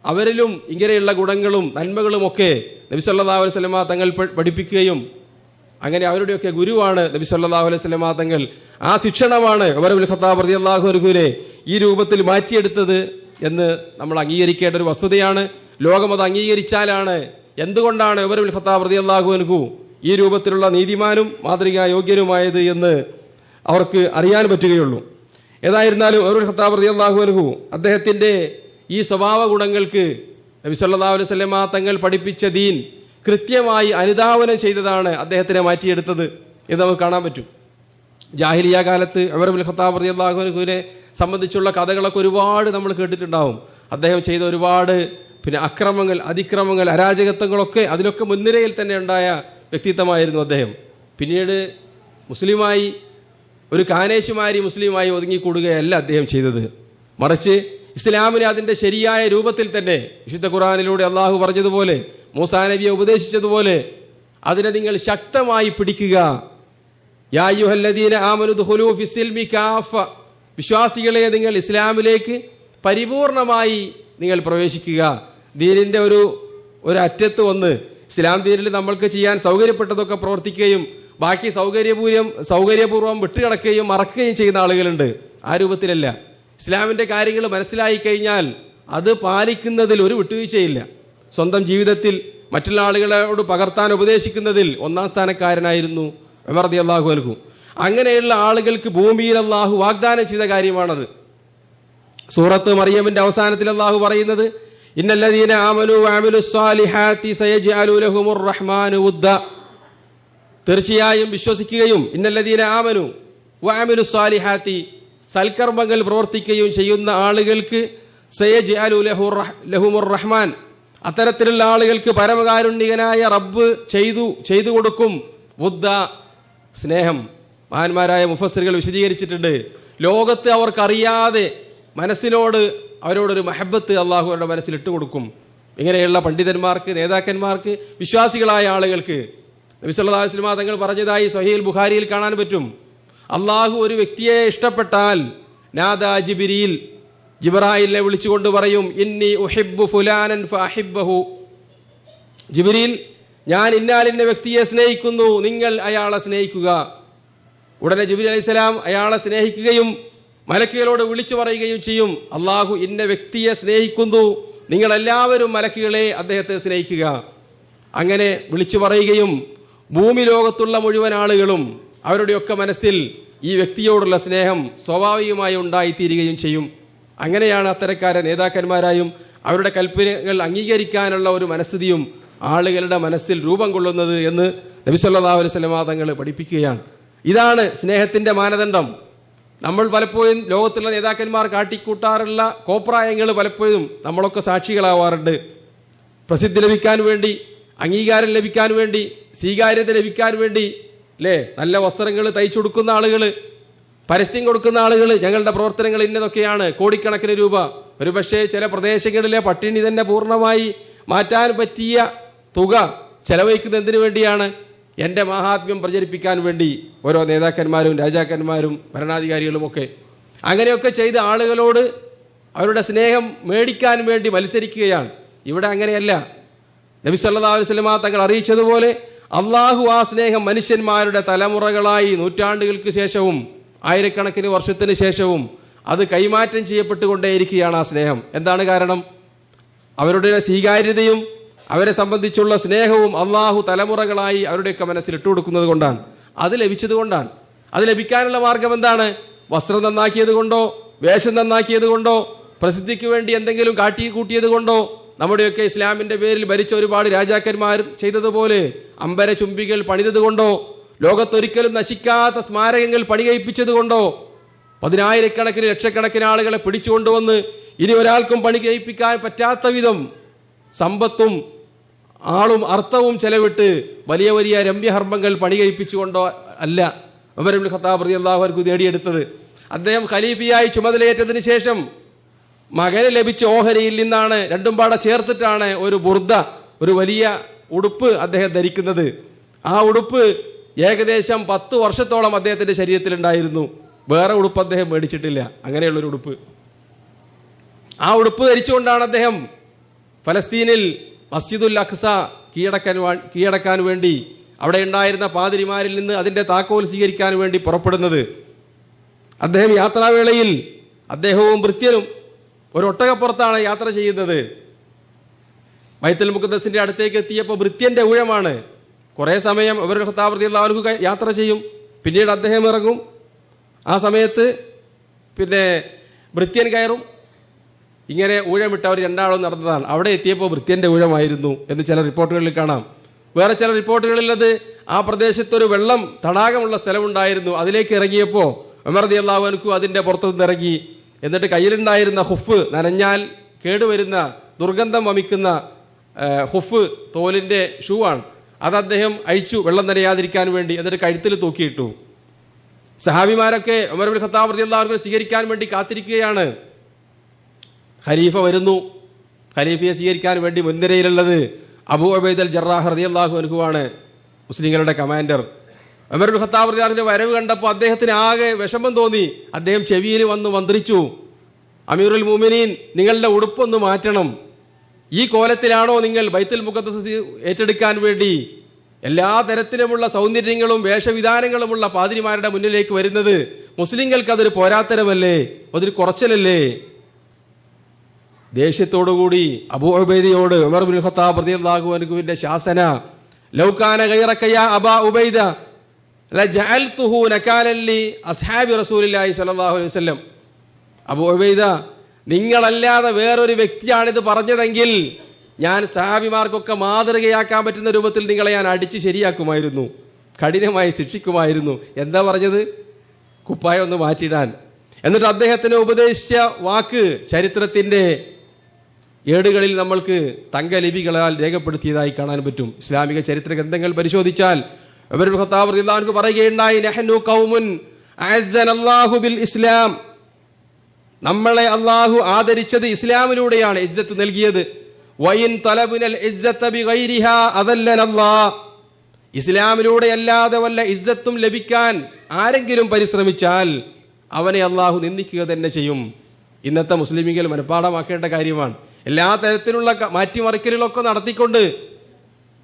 അവരിലും ഇങ്ങനെയുള്ള ഗുണങ്ങളും നന്മകളും ഒക്കെ നബി സല്ലല്ലാഹു അലൈഹി വസല്ലം തങ്ങൾ പഠിപ്പിക്കുകയും അങ്ങനെ അവരുടെയൊക്കെ ഗുരുവാണ് നബി സല്ലല്ലാഹു അലൈഹി വസല്ലം തങ്ങൾ. ആ ശിക്ഷണമാണ് ഉമർ ഇബ്നുൽ ഖത്താബ് റളിയല്ലാഹു അൻഹുവിനെ ഈ രൂപത്തിൽ മാറ്റിയെടുത്തത് എന്ന് നമ്മൾ അംഗീകരിക്കേണ്ട ഒരു വസ്തുതയാണ്. ലോകം അത് അംഗീകരിച്ചാലാണ് എന്തുകൊണ്ടാണ് ഉമർ ഇബ്നുൽ ഖത്താബ് റളിയല്ലാഹു അൻഹു ഈ രൂപത്തിലുള്ള നീതിമാനും മാതൃകാ യോഗ്യനുമായത് എന്ന് അവർക്ക് അറിയാൻ പറ്റുകയുള്ളൂ. ഏതായിരുന്നാലും ഉമർ ഇബ്നുൽ ഖത്താബ് റളിയല്ലാഹു അൻഹു അദ്ദേഹത്തിൻ്റെ ഈ സ്വഭാവ ഗുണങ്ങൾക്ക് നബി സല്ലല്ലാഹു അലൈഹി വസല്ലം തങ്ങൾ പഠിപ്പിച്ച ദീൻ കൃത്യമായി അനുധാവനം ചെയ്തതാണ് അദ്ദേഹത്തിനെ മാറ്റിയെടുത്തത് എന്ന് നമുക്ക് കാണാൻ പറ്റും. ജാഹിലിയ കാലത്ത് ഉമർ ഇബ്നുൽ ഖത്താബ് റളിയല്ലാഹു അൻഹുവിനെ സംബന്ധിച്ചുള്ള കഥകളൊക്കെ ഒരുപാട് നമ്മൾ കേട്ടിട്ടുണ്ടാവും. അദ്ദേഹം ചെയ്ത ഒരുപാട് അക്രമങ്ങൾ, അതിക്രമങ്ങൾ, അരാജകത്വങ്ങളൊക്കെ അതിനൊക്കെ മുൻനിരയിൽ തന്നെ ഉണ്ടായ വ്യക്തിത്വമായിരുന്നു അദ്ദേഹം. പിന്നീട് മുസ്ലിമായി ഒരു കാനേശുമാരി മുസ്ലിമായി ഒതുങ്ങിക്കൂടുകയല്ല അദ്ദേഹം ചെയ്തത്. മറിച്ച് ഇസ്ലാമിനെ അതിൻ്റെ ശരിയായ രൂപത്തിൽ തന്നെ വിശുദ്ധ ഖുർആനിലൂടെ അള്ളാഹു പറഞ്ഞതുപോലെ, മൂസാ നബിയെ ഉപദേശിച്ചതുപോലെ അതിനെ നിങ്ങൾ ശക്തമായി പിടിക്കുക. യാ അയ്യുഹല്ലദീന ആമനു ദുഖുലൂ ഫിസ്സിൽമി കാഫ, വിശ്വാസികളെ നിങ്ങൾ ഇസ്ലാമിലേക്ക് പരിപൂർണമായി നിങ്ങൾ പ്രവേശിക്കുക. ദീനിൻ്റെ ഒരു അറ്റത്ത് വന്ന് ഇസ്ലാം ദീനിൽ നമ്മൾക്ക് ചെയ്യാൻ സൗകര്യപ്പെട്ടതൊക്കെ പ്രവർത്തിക്കുകയും ബാക്കി സൗകര്യപൂർവ്വം വിട്ടുകിടക്കുകയും മറക്കുകയും ചെയ്യുന്ന ആളുകളുണ്ട്. ആ രൂപത്തിലല്ല. ഇസ്ലാമിൻ്റെ കാര്യങ്ങൾ മനസ്സിലായി കഴിഞ്ഞാൽ അത് പാലിക്കുന്നതിൽ ഒരു വിട്ടുവീഴ്ചയില്ല. സ്വന്തം ജീവിതത്തിൽ മറ്റുള്ള ആളുകളോട് പകർത്താൻ ഉപദേശിക്കുന്നതിൽ 1-ാം സ്ഥാനക്കാരനായിരുന്നു ഉമർ റളിയല്ലാഹു അൻഹു. അങ്ങനെയുള്ള ആളുകൾക്ക് ഭൂമിയിൽ അല്ലാഹു വാഗ്ദാനം ചെയ്ത കാര്യമാണത്. സൂറത്ത് മറിയമിന്റെ അവസാനത്തിൽ അല്ലാഹു പറയുന്നത്, ഇന്നല്ലദീന ആമനു വഅമിലുസ് സാലിഹാത്തി സയജ്അലു ലഹുമുർ റഹ്മാനു വുദ്ദ, തീർച്ചയായും വിശ്വസിക്കുകയും ഇന്നല്ലദീന ആമനു വഅമിലുസ് സാലിഹാത്തി, സൽക്കർമ്മങ്ങൾ പ്രവർത്തിക്കുകയും ചെയ്യുന്ന ആളുകൾക്ക് സയജ്അലു ലഹുമുർ റഹ്മാൻ, അത്തരത്തിലുള്ള ആളുകൾക്ക് പരമകാരുണ്യകനായ റബ്ബ് ചെയ്തു കൊടുക്കും വുദ്ദ, സ്നേഹം. മഹാന്മാരായ മുഫസ്സിറുകൾ വിശദീകരിച്ചിട്ടുണ്ട്, ലോകത്ത് അവർക്കറിയാതെ അവരോടൊരു മഹബത്ത് അള്ളാഹു അവരുടെ മനസ്സിൽ ഇട്ടുകൊടുക്കും. ഇങ്ങനെയുള്ള പണ്ഡിതന്മാർക്ക്, നേതാക്കന്മാർക്ക്, വിശ്വാസികളായ ആളുകൾക്ക് നബി സല്ലല്ലാഹു അലൈഹി വസല്ലം തങ്ങൾ പറഞ്ഞതായി സ്വഹീഹുൽ ബുഖാരിയിൽ കാണാൻ പറ്റും. അള്ളാഹു ഒരു വ്യക്തിയെ ഇഷ്ടപ്പെട്ടാൽ നാദാ ജിബ്രീൽ, ജിബ്രായിലിനെ വിളിച്ചുകൊണ്ട് പറയും, ഇന്നി ഉഹിബ്ബു ഫുലാനൻ ഫഅഹിബ്ബഹു, ജിബ്രീൽ ഞാൻ ഇന്നാലിന്ന വ്യക്തിയെ സ്നേഹിക്കുന്നു, നിങ്ങൾ അയാളെ സ്നേഹിക്കുക. ഉടനെ ജിബ്രീൽ അലൈഹിസ്സലാം അയാളെ സ്നേഹിക്കുകയും മലക്കുകളോട് വിളിച്ചു പറയുകയും ചെയ്യും, അള്ളാഹു ഇന്ന വ്യക്തിയെ സ്നേഹിക്കുന്നു, നിങ്ങളെല്ലാവരും മലക്കുകളെ അദ്ദേഹത്തെ സ്നേഹിക്കുക. അങ്ങനെ വിളിച്ചു പറയുകയും ഭൂമി ലോകത്തുള്ള മുഴുവൻ ആളുകളും അവരുടെയൊക്കെ മനസ്സിൽ ഈ വ്യക്തിയോടുള്ള സ്നേഹം സ്വാഭാവികമായി ഉണ്ടായിത്തീരുകയും ചെയ്യും. അങ്ങനെയാണ് അത്തരക്കാരെ നേതാക്കന്മാരായും അവരുടെ കൽപ്പനകൾ അംഗീകരിക്കാനുള്ള ഒരു മനസ്ഥിതിയും ആളുകളുടെ മനസ്സിൽ രൂപം കൊള്ളുന്നത് എന്ന് നബി സല്ലല്ലാഹു അലൈഹി വസല്ലം തങ്ങൾ പഠിപ്പിക്കുകയാണ്. ഇതാണ് സ്നേഹത്തിൻ്റെ മാനദണ്ഡം. നമ്മൾ പലപ്പോഴും ലോകത്തുള്ള നേതാക്കന്മാർ കാട്ടിക്കൂട്ടാറുള്ള കോപ്രായങ്ങൾ പലപ്പോഴും നമ്മളൊക്കെ സാക്ഷികളാവാറുണ്ട്. പ്രസിദ്ധി ലഭിക്കാൻ വേണ്ടി, അംഗീകാരം ലഭിക്കാൻ വേണ്ടി, സ്വീകാര്യത ലഭിക്കാൻ വേണ്ടി അല്ലേ, നല്ല വസ്ത്രങ്ങൾ തയ്ച്ചു കൊടുക്കുന്ന ആളുകൾ, പരസ്യം കൊടുക്കുന്ന ആളുകൾ, ഞങ്ങളുടെ പ്രവർത്തനങ്ങൾ ഇന്നതൊക്കെയാണ്, കോടിക്കണക്കിന് രൂപ, ഒരുപക്ഷെ ചില പ്രദേശങ്ങളിലെ പട്ടിണി തന്നെ പൂർണ്ണമായി മാറ്റാൻ പറ്റിയ തുക ചെലവഴിക്കുന്നതിന് വേണ്ടിയാണ്, എൻ്റെ മഹാത്മ്യം പ്രചരിപ്പിക്കാൻ വേണ്ടി ഓരോ നേതാക്കന്മാരും രാജാക്കന്മാരും ഭരണാധികാരികളുമൊക്കെ അങ്ങനെയൊക്കെ ചെയ്ത ആളുകളോട് അവരുടെ സ്നേഹം മേടിക്കാൻ വേണ്ടി മത്സരിക്കുകയാണ്. ഇവിടെ അങ്ങനെയല്ല. നബി സല്ലല്ലാഹു അലൈഹി വസല്ലം തങ്ങൾ അറിയിച്ചതുപോലെ അള്ളാഹു ആ സ്നേഹം മനുഷ്യന്മാരുടെ തലമുറകളായി നൂറ്റാണ്ടുകൾക്ക് ശേഷവും ആയിരക്കണക്കിന് വർഷത്തിന് ശേഷവും അത് കൈമാറ്റം ചെയ്യപ്പെട്ടുകൊണ്ടേയിരിക്കുകയാണ് ആ സ്നേഹം. എന്താണ് കാരണം? അവരുടെ സ്വീകാര്യതയും അവരെ സംബന്ധിച്ചുള്ള സ്നേഹവും അള്ളാഹു തലമുറകളായി അവരുടെയൊക്കെ മനസ്സിൽ ഇട്ടുകൊടുക്കുന്നത് കൊണ്ടാണ്, അത് ലഭിച്ചത് കൊണ്ടാണ്. അത് ലഭിക്കാനുള്ള മാർഗം എന്താണ്? വസ്ത്രം നന്നാക്കിയത് കൊണ്ടോ, വേഷം നന്നാക്കിയത് കൊണ്ടോ, പ്രസിദ്ധിക്ക് വേണ്ടി എന്തെങ്കിലും കൂട്ടിയത് കൊണ്ടോ, നമ്മുടെയൊക്കെ ഇസ്ലാമിൻ്റെ പേരിൽ ഭരിച്ച ഒരുപാട് രാജാക്കന്മാർ ചെയ്തതുപോലെ അമ്പര ചുംബികൾ പണിതത് കൊണ്ടോ, ലോകത്തൊരിക്കലും നശിക്കാത്ത സ്മാരകങ്ങൾ പണി കഴിപ്പിച്ചത് കൊണ്ടോ, 10,000-കണക്കിന് ലക്ഷക്കണക്കിന് ആളുകളെ പിടിച്ചുകൊണ്ടുവന്ന് ഇനി ഒരാൾക്കും പണി കഴിപ്പിക്കാൻ പറ്റാത്ത വിധം സമ്പത്തും ആളും അർത്ഥവും ചെലവിട്ട് വലിയ വലിയ രമ്യഹർമ്മങ്ങൾ പണി കഴിപ്പിച്ചുകൊണ്ടോ അല്ല ഉമർ ഇബ്നുൽ ഖത്താബ് റളിയല്ലാഹു അൻഹു നേടിയെടുത്തത്. അദ്ദേഹം ഖലീഫയായി ചുമതലയേറ്റതിന് ശേഷം മകന് ലഭിച്ച ഓഹരിയിൽ നിന്നാണ് രണ്ടും പാടെ ചേർത്തിട്ടാണ് ഒരു ബുർദ, ഒരു വലിയ ഉടുപ്പ് അദ്ദേഹം ധരിക്കുന്നത്. ആ ഉടുപ്പ് ഏകദേശം 10 വർഷത്തോളം അദ്ദേഹത്തിന്റെ ശരീരത്തിലുണ്ടായിരുന്നു. വേറെ ഉടുപ്പ് അദ്ദേഹം മേടിച്ചിട്ടില്ല. അങ്ങനെയുള്ളൊരു ഉടുപ്പ്. ആ ഉടുപ്പ് ധരിച്ചുകൊണ്ടാണ് അദ്ദേഹം ഫലസ്തീനിൽ മസ്ജിദുൽ അഖ്സ കീഴടക്കാൻ വേണ്ടി അവിടെ ഉണ്ടായിരുന്ന പാതിരിമാരിൽ നിന്ന് അതിന്റെ താക്കോൽ സ്വീകരിക്കാൻ വേണ്ടി പുറപ്പെടുന്നത്. അദ്ദേഹം യാത്രാവേളയിൽ അദ്ദേഹവും ഭൃത്യനും ഒരു ഒട്ടകപ്പുറത്താണ് യാത്ര ചെയ്യുന്നത്. ബൈത്തുൽ മുഖദ്ദസിന്റെ അടുത്തേക്ക് എത്തിയപ്പോൾ ഭൃത്യന്റെ ഊഴമാണ്. കുറേ സമയം ഉമർ ഇബ്നുൽ ഖത്താബ് റളിയല്ലാഹു അൻഹു യാത്ര ചെയ്യും, പിന്നീട് അദ്ദേഹം ഇറങ്ങും. ആ സമയത്ത് പിന്നെ ഭൃത്യൻ കയറും. ഇങ്ങനെ ഊഴമിട്ട് അവർ രണ്ടാളും നടന്നതാണ്. അവിടെ എത്തിയപ്പോൾ ഭൃത്യന്റെ ഊഴമായിരുന്നു എന്ന് ചില റിപ്പോർട്ടുകളിൽ കാണാം. വേറെ ചില റിപ്പോർട്ടുകളിൽ അത് ആ പ്രദേശത്തൊരു വെള്ളം തടാകമുള്ള സ്ഥലമുണ്ടായിരുന്നു. അതിലേക്ക് ഇറങ്ങിയപ്പോൾ ഉമർ റളിയല്ലാഹു അൻഹു അതിന്റെ പുറത്തുനിന്ന് ഇറങ്ങി. എന്നിട്ട് കയ്യിലുണ്ടായിരുന്ന ഹുഫ്, നനഞ്ഞാൽ കേടുവരുന്ന ദുർഗന്ധം വമിക്കുന്ന ഹുഫ്, തോലിന്റെ ഷൂ ആണ്, അത് അദ്ദേഹം അഴിച്ചു വെള്ളം നനയാതിരിക്കാൻ വേണ്ടി. എന്നിട്ട് കഴുത്തിൽ തൂക്കിയിട്ടു. സഹാബിമാരൊക്കെ ഉമർ ഇബ്നുൽ ഖത്താബ് റളിയല്ലാഹു അൻഹു സ്വീകരിക്കാൻ വേണ്ടി കാത്തിരിക്കുകയാണ്. ഖലീഫ വരുന്നു. ഖലീഫയെ സ്വീകരിക്കാൻ വേണ്ടി മുൻനിരയിലുള്ളത് അബൂ ഉബൈദ അൽ ജറാഹ് റളിയല്ലാഹു അൻഹു ആണ്, മുസ്ലിങ്ങളുടെ കമാൻഡർ. ഉമർ ഇബ്നുൽ ഖത്താബ് റളിയല്ലാഹു അൻഹുവിന്റെ വരവ് കണ്ടപ്പോൾ അദ്ദേഹത്തിന് ആകെ വിഷമം തോന്നി. അദ്ദേഹം ചെവിയിൽ വന്ന് മന്ത്രിച്ചു, അമീറുൽ മുഅ്മിനീൻ, നിങ്ങളുടെ ഉടുപ്പൊന്ന് മാറ്റണം. ഈ കോലത്തിലാണോ നിങ്ങൾ ബൈത്തുൽ മുഖദ്ദസ് ഏറ്റെടുക്കാൻ വേണ്ടി എല്ലാ തരത്തിലുമുള്ള സൗന്ദര്യങ്ങളും വേഷവിധാനങ്ങളുമുള്ള പാതിരിമാരുടെ മുന്നിലേക്ക് വരുന്നത്? മുസ്ലിങ്ങൾക്ക് അതൊരു പോരാത്തരമല്ലേ, അതൊരു കുറച്ചലല്ലേ? ദേഷ്യത്തോടുകൂടി അബൂ ഉബൈദയോട് ഉമർ ഇബ്നുൽ ഖത്താബ് റളിയല്ലാഹു അൻഹുവിന്റെ ശാസന, ലൗകാന ഗൈറക യാ അബാ ഉബൈദ ലജഅൽതുഹു നകാലൻ ലി അസ്ഹാബി റസൂലില്ലാഹി സ്വല്ലല്ലാഹു അലൈഹി വസല്ലം. അബൂ ഉബൈദ, നിങ്ങളല്ലാതെ വേറൊരു വ്യക്തിയാണിത് പറഞ്ഞതെങ്കിൽ ഞാൻ സഹാബിമാർക്കൊക്കെ മാതൃകയാക്കാൻ പറ്റുന്ന രൂപത്തിൽ നിങ്ങളെ ഞാൻ അടിച്ച് ശരിയാക്കുമായിരുന്നു, കഠിനമായി ശിക്ഷിക്കുമായിരുന്നു. എന്താ പറഞ്ഞത്? കുപ്പായം ഒന്ന് മാറ്റിയിടാൻ. എന്നിട്ട് അദ്ദേഹത്തിന് ഉപദേശിച്ച വാക്ക് ചരിത്രത്തിന്റെ ഏടുകളിൽ നമ്മൾക്ക് തങ്കലിപികളാൽ രേഖപ്പെടുത്തിയതായി കാണാൻ പറ്റും. ഇസ്ലാമിക ചരിത്ര ഗ്രന്ഥങ്ങൾ പരിശോധിച്ചാൽ ഉമർ ഇബ്നുൽ ഖത്താബ് റളിയല്ലാഹു അൻഹു പറയുകയുണ്ടായി, നഹ്നു ഖൗമുൻ അഅസ്സനല്ലാഹു ബിൽ ഇസ്ലാം. നമ്മളെ അല്ലാഹു ആദരിച്ചത് ഇസ്ലാമിലൂടെയാണ്, ഇസ്സത്ത് നൽകിയത്. വഇൻ തലബുനൽ ഇസ്സത ബിഗൈരിഹാ അദല്ലനല്ലാഹ്. ഇസ്ലാമിലൂടെ അല്ലാതെ വല്ല ഇസ്സത്തും ലഭിക്കാൻ ആരെങ്കിലും പരിശ്രമിച്ചാൽ അവനെ അല്ലാഹു നിന്ദിക്കുക തന്നെ ചെയ്യും. ഇന്നത്തെ മുസ്ലിമീങ്ങൾ മനഃപ്പാഠമാക്കേണ്ട കാര്യമാണ്. എല്ലാ തരത്തിലുള്ള മാറ്റിമറിക്കലുകളൊക്കെ നടത്തിക്കൊണ്ട്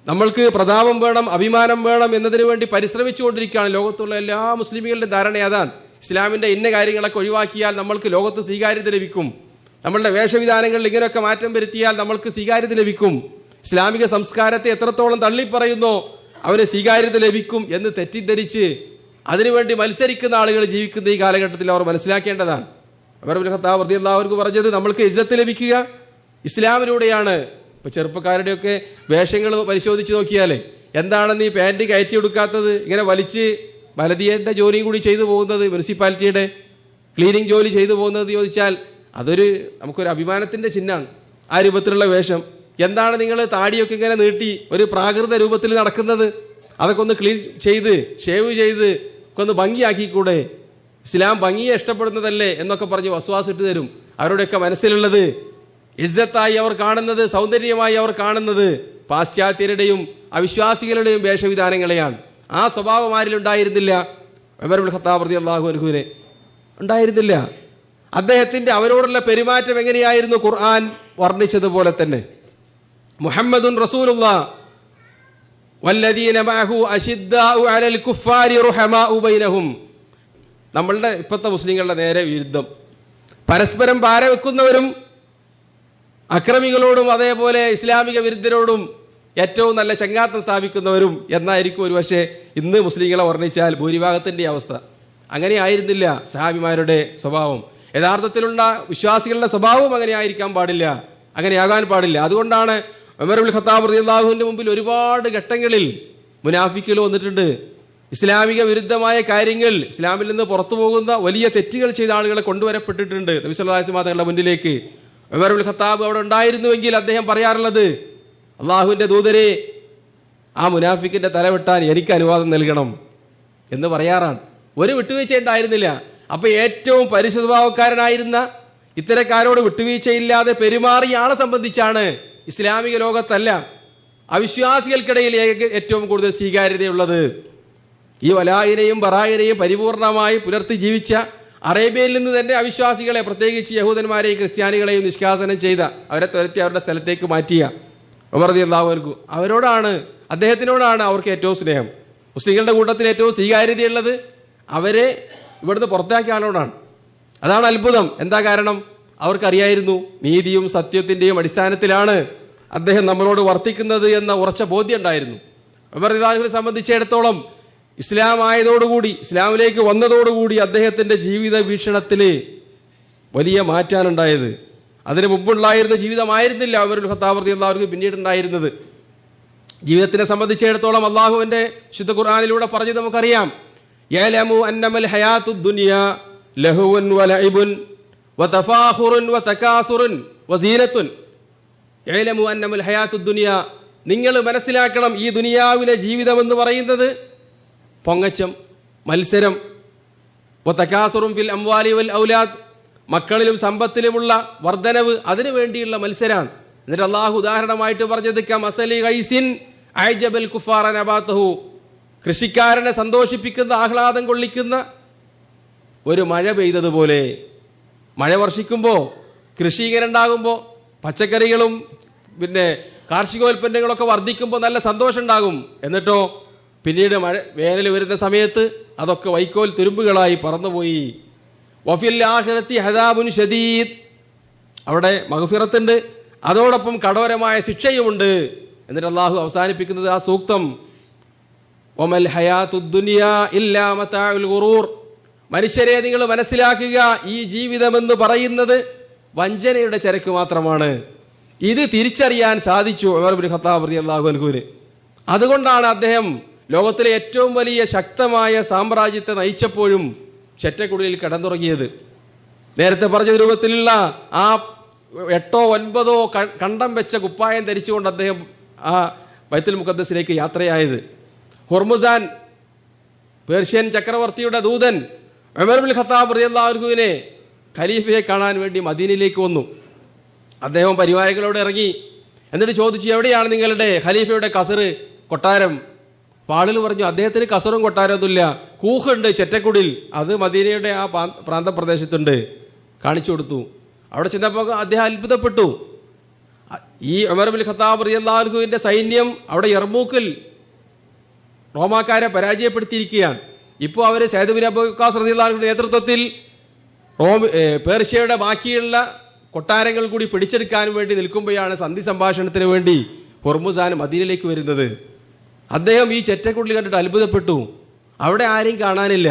നമ്മൾക്ക് പ്രതാപം വേണം, അഭിമാനം വേണം എന്നതിനു വേണ്ടി പരിശ്രമിച്ചുകൊണ്ടിരിക്കുകയാണ് ലോകത്തുള്ള എല്ലാ മുസ്ലിമീങ്ങളുടെ ധാരണ. അതാണ് ഇസ്ലാമിന്റെ ഇന്ന കാര്യങ്ങളൊക്കെ ഒഴിവാക്കിയാൽ നമ്മൾക്ക് ലോകത്ത് സ്വീകാര്യത ലഭിക്കും, നമ്മളുടെ വേഷവിധാനങ്ങളിൽ ഇങ്ങനെയൊക്കെ മാറ്റം വരുത്തിയാൽ നമ്മൾക്ക് സ്വീകാര്യത ലഭിക്കും, ഇസ്ലാമിക സംസ്കാരത്തെ എത്രത്തോളം തള്ളിപ്പറയുന്നോ അവന് സ്വീകാര്യത ലഭിക്കും എന്ന് തെറ്റിദ്ധരിച്ച് അതിനുവേണ്ടി മത്സരിക്കുന്ന ആളുകൾ ജീവിക്കുന്ന ഈ കാലഘട്ടത്തിൽ അവർ മനസ്സിലാക്കേണ്ടതാണ്. ഉമർ ഇബ്നുൽ ഖത്താബ് റളിയല്ലാഹു അൻഹു പറഞ്ഞത് നമ്മൾക്ക് ഇസ്സത്ത് ലഭിക്കുക ഇസ്ലാമിലൂടെയാണ്. ഇപ്പൊ ചെറുപ്പക്കാരുടെയൊക്കെ വേഷങ്ങൾ പരിശോധിച്ച് നോക്കിയാലേ എന്താണെന്ന് ഈ പാൻറ് കയറ്റി കൊടുക്കാത്തത്, ഇങ്ങനെ വലിച്ച് വലതിയേണ്ട ജോലിയും കൂടി ചെയ്തു പോകുന്നത്, മുനിസിപ്പാലിറ്റിയുടെ ക്ലീനിങ് ജോലി ചെയ്തു പോകുന്നത് ചോദിച്ചാൽ അതൊരു നമുക്കൊരു അഭിമാനത്തിന്റെ ചിഹ്നമാണ്. ആ രൂപത്തിലുള്ള വേഷം. എന്താണ് നിങ്ങൾ താടിയൊക്കെ ഇങ്ങനെ നീട്ടി ഒരു പ്രാകൃത രൂപത്തിൽ നടക്കുന്നത്? അതൊക്കെ ഒന്ന് ക്ലീൻ ചെയ്ത് ഷേവ് ചെയ്ത് ഒക്കെ ഒന്ന് ഭംഗിയാക്കിക്കൂടെ? ഇസ്ലാം ഭംഗിയെ ഇഷ്ടപ്പെടുന്നതല്ലേ എന്നൊക്കെ പറഞ്ഞ് വസ്വാസ് ഇട്ട് തരും. അവരുടെയൊക്കെ മനസ്സിലുള്ളത് ഇസ്സത്തായി അവർ കാണുന്നത്, സൗന്ദര്യമായി അവർ കാണുന്നത് പാശ്ചാത്യരുടെയും അവിശ്വാസികളുടെയും വേഷവിധാനങ്ങളെയാണ്. ആ സ്വഭാവം ആരിലുണ്ടായിരുന്നില്ല? ഉമർ ഇബ്നുൽ ഖത്താബ് റളിയല്ലാഹു അൻഹുവിനെ ഉണ്ടായിരുന്നില്ല. അദ്ദേഹത്തിന്റെ അവരോടുള്ള പെരുമാറ്റം എങ്ങനെയായിരുന്നു? ഖുർആൻ വർണ്ണിച്ചതുപോലെ തന്നെ. മുഹമ്മദുൻ റസൂലുള്ളാഹ് വല്ലദീന മഅഹു അശിദ്ദാഉ അലൽ കുഫാരി റുഹമാഉ ബൈനഹും. നമ്മളുടെ ഇപ്പോഴത്തെ മുസ്ലിങ്ങളുടെ നേരെ വിരുദ്ധം. പരസ്പരം പാരവെക്കുന്നവരും അക്രമികളോടും അതേപോലെ ഇസ്ലാമിക വിരുദ്ധരോടും ഏറ്റവും നല്ല ചങ്ങാത്തം സ്ഥാപിക്കുന്നവരും എന്നായിരിക്കും ഒരു പക്ഷേ ഇന്ന് മുസ്ലിങ്ങളെ വർണ്ണിച്ചാൽ ഭൂരിഭാഗത്തിൻ്റെ അവസ്ഥ. അങ്ങനെ ആയിരുന്നില്ല സഹാബിമാരുടെ സ്വഭാവം. യഥാർത്ഥത്തിലുള്ള വിശ്വാസികളുടെ സ്വഭാവവും അങ്ങനെ ആയിരിക്കാൻ പാടില്ല, അങ്ങനെയാകാൻ പാടില്ല. അതുകൊണ്ടാണ് ഉമർ ഇബ്നുൽ ഖത്താബ് റളിയല്ലാഹുവിന്റെ മുമ്പിൽ ഒരുപാട് ഘട്ടങ്ങളിൽ മുനാഫിക്കുകൾ വന്നിട്ടുണ്ട്. ഇസ്ലാമിക വിരുദ്ധമായ കാര്യങ്ങൾ, ഇസ്ലാമിൽ നിന്ന് പുറത്തു പോകുന്ന വലിയ തെറ്റുകൾ ചെയ്ത ആളുകളെ കൊണ്ടുവരപ്പെട്ടിട്ടുണ്ട് നബി സല്ലല്ലാഹു അലൈഹി വസല്ലം തങ്ങളുടെ മുന്നിലേക്ക്. ഉമർ ഇബ്നുൽ ഖത്താബ് അവിടെ ഉണ്ടായിരുന്നുവെങ്കിൽ അദ്ദേഹം പറയാറുള്ളത്, അള്ളാഹുവിൻ്റെ ദൂതരെ, ആ മുനാഫിക്കിന്റെ തല വെട്ടാൻ എനിക്ക് അനുവാദം നൽകണം എന്ന് പറയാറാണ്. ഒരു വിട്ടുവീഴ്ച ഉണ്ടായിരുന്നില്ല. അപ്പൊ ഏറ്റവും പരിശുദ്ധഭാവക്കാരനായിരുന്ന ഇത്തരക്കാരോട് വിട്ടുവീഴ്ചയില്ലാതെ പെരുമാറിയ ആളെ സംബന്ധിച്ചാണ് ഇസ്ലാമിക ലോകത്തല്ല അവിശ്വാസികൾക്കിടയിൽ ഏറ്റവും കൂടുതൽ സ്വീകാര്യതയുള്ളത്. ഈ വലായിനെയും ബറായിനെയും പരിപൂർണമായി പുലർത്തി ജീവിച്ച അറേബ്യയിൽ നിന്ന് തന്നെ അവിശ്വാസികളെ, പ്രത്യേകിച്ച് യഹൂദന്മാരെയും ക്രിസ്ത്യാനികളെയും നിഷ്കാസനം ചെയ്ത, അവരെ തുരത്തി അവരുടെ സ്ഥലത്തേക്ക് മാറ്റിയ ഉമർ റളിയല്ലാഹു അൻഹു, അദ്ദേഹത്തിനോടാണ് അവർക്ക് ഏറ്റവും സ്നേഹം. മുസ്ലിങ്ങളുടെ കൂട്ടത്തിൽ ഏറ്റവും സ്വീകാര്യതയുള്ളത് അവരെ ഇവിടുന്ന് പുറത്താക്കിയ ആളോടാണ്. അതാണ് അത്ഭുതം. എന്താ കാരണം? അവർക്കറിയായിരുന്നു നീതിയും സത്യത്തിൻ്റെയും അടിസ്ഥാനത്തിലാണ് അദ്ദേഹം നമ്മളോട് വർത്തിക്കുന്നത് എന്ന ഉറച്ച ബോധ്യം ഉണ്ടായിരുന്നു. ഉമർ റളിയല്ലാഹു അൻഹുവിനെ സംബന്ധിച്ചിടത്തോളം ഇസ്ലാം ആയതോടുകൂടി, ഇസ്ലാമിലേക്ക് വന്നതോടുകൂടി അദ്ദേഹത്തിൻ്റെ ജീവിത വീക്ഷണത്തിൽ വലിയ മാറ്റാനുണ്ടായത്. അതിന് മുമ്പുണ്ടായിരുന്ന ജീവിതമായിരുന്നില്ല ഉമർ ഇബ്നുൽ ഖത്താബ് റളിയല്ലാഹു അൻഹു പിന്നീടുണ്ടായിരുന്നത്. ജീവിതത്തിനെ സംബന്ധിച്ചിടത്തോളം അള്ളാഹുവിൻ്റെ ശുദ്ധ ഖുർആനിലൂടെ പറഞ്ഞ് നമുക്കറിയാം, യഅലമു അന്നമൽ ഹയാത്തുദ് ദുനിയ ലഹുവുൻ വലഇബുൻ വതഫാഖുറുൻ വതകാസുറുൻ വസീനത്തുൻ. യഅലമു അന്നമൽ ഹയാത്തുദ് ദുനിയ, നിങ്ങൾ മനസ്സിലാക്കണം, ഈ ദുനിയാവിലെ ജീവിതം എന്ന് പറയുന്നത് പൊങ്ങച്ചം, മത്സരം, വതകാസുറുൻ ഫിൽ അംവാലി വൽ ഔലാദ്, മക്കളിലും സമ്പത്തിലുമുള്ള വർധനവ്, അതിനു വേണ്ടിയുള്ള മത്സരമാണ്. എന്നിട്ട് അള്ളാഹു ഉദാഹരണമായിട്ട് പറഞ്ഞത് കമസലി ഗൈസിൻ അഅജബൽ കുഫാറ നബാതഹു, കൃഷിക്കാരനെ സന്തോഷിപ്പിക്കുന്ന, ആഹ്ലാദം കൊള്ളിക്കുന്ന ഒരു മഴ പെയ്തതുപോലെ. മഴ വർഷിക്കുമ്പോൾ, കൃഷി ഇങ്ങനെ ഉണ്ടാകുമ്പോൾ, പച്ചക്കറികളും പിന്നെ കാർഷികോൽപ്പന്നങ്ങളൊക്കെ വർദ്ധിക്കുമ്പോൾ നല്ല സന്തോഷം ഉണ്ടാകും. എന്നിട്ടോ പിന്നീട് വേനൽ വരുന്ന സമയത്ത് അതൊക്കെ വൈക്കോൽ തുരുമ്പുകളായി പറന്നുപോയി. വഫിൽ ആഖിറതി ഹദാബുൻ ഷദീദ്, അവിടെ മഗ്ഫിറത്തുണ്ട്, അതോടൊപ്പം കഠോരമായ ശിക്ഷയുമുണ്ട്. എന്നിട്ട് അള്ളാഹു അവസാനിപ്പിക്കുന്നത് ആ സൂക്തം, വമൽ ഹയാത്തുദ് ദുനിയാ ഇല്ലാ മതാഉൽ ഗുറൂർ, മനുഷ്യരെ നിങ്ങൾ മനസ്സിലാക്കുക, ഈ ജീവിതമെന്ന് പറയുന്നത് വഞ്ചനയുടെ ചരക്ക് മാത്രമാണ്. ഇത് തിരിച്ചറിയാൻ സാധിച്ചു ഉമർ ഇബ്നുൽ ഖത്താബ് റളിയല്ലാഹു അൻഹുവിന്. അതുകൊണ്ടാണ് അദ്ദേഹം ലോകത്തിലെ ഏറ്റവും വലിയ ശക്തമായ സാമ്രാജ്യത്തെ നയിച്ചപ്പോഴും ചെറ്റക്കുടിയിൽ കിടന്നുറങ്ങിയത്. നേരത്തെ പറഞ്ഞ രൂപത്തിലുള്ള ആ 8 or 9 കണ്ടം വെച്ച കുപ്പായം ധരിച്ചുകൊണ്ട് അദ്ദേഹം ആ ബൈത്തുൽ മുഖദ്ദസിലേക്ക് യാത്രയായത്. ഹുർമുസാൻ, പേർഷ്യൻ ചക്രവർത്തിയുടെ ദൂതൻ, ഉമർ ഇബ്നുൽ ഖത്താബ് റളിയല്ലാഹു അൻഹുവിനെ ഖലീഫയെ കാണാൻ വേണ്ടി മദീനയിലേക്ക് വന്നു. അദ്ദേഹം പരിവാരങ്ങളോട് ഇറങ്ങി. എന്നിട്ട് ചോദിച്ചു, എവിടെയാണ് നിങ്ങളുടെ ഖലീഫയുടെ കസറ്, കൊട്ടാരം? ആളുകൾ പറഞ്ഞു, അദ്ദേഹത്തിന് കസറും കൊട്ടാരമൊന്നുമില്ല, കൂഹുണ്ട് ചെറ്റക്കുടിൽ, അത് മദീനയുടെ ആ പ്രാന്തപ്രദേശത്തുണ്ട്. കാണിച്ചു കൊടുത്തു. അവിടെ ചെന്നപ്പോൾ അദ്ദേഹം അത്ഭുതപ്പെട്ടു. ഈ ഉമർ ഇബ്നുൽ ഖത്താബ് റളിയല്ലാഹു അൻഹുവിന്റെ സൈന്യം അവിടെ യർമൂക്കിൽ റോമാക്കാരെ പരാജയപ്പെടുത്തിയിരിക്കുകയാണ്. ഇപ്പോൾ അവർ സയ്യിദ് ബിൻ അബൂ വഖാസ് റളിയല്ലാഹു അൻഹുവിന്റെ നേതൃത്വത്തിൽ പേർഷ്യയുടെ ബാക്കിയുള്ള കൊട്ടാരങ്ങൾ കൂടി പിടിച്ചെടുക്കാൻ വേണ്ടി നിൽക്കുമ്പോഴാണ് സന്ധി സംഭാഷണത്തിന് വേണ്ടി ഹുർമുസാൻ മദീനയിലേക്ക് വരുന്നത്. അദ്ദേഹം ഈ ചെറ്റക്കുള്ളിൽ കണ്ടിട്ട് അത്ഭുതപ്പെട്ടു. അവിടെ ആരെയും കാണാനില്ല,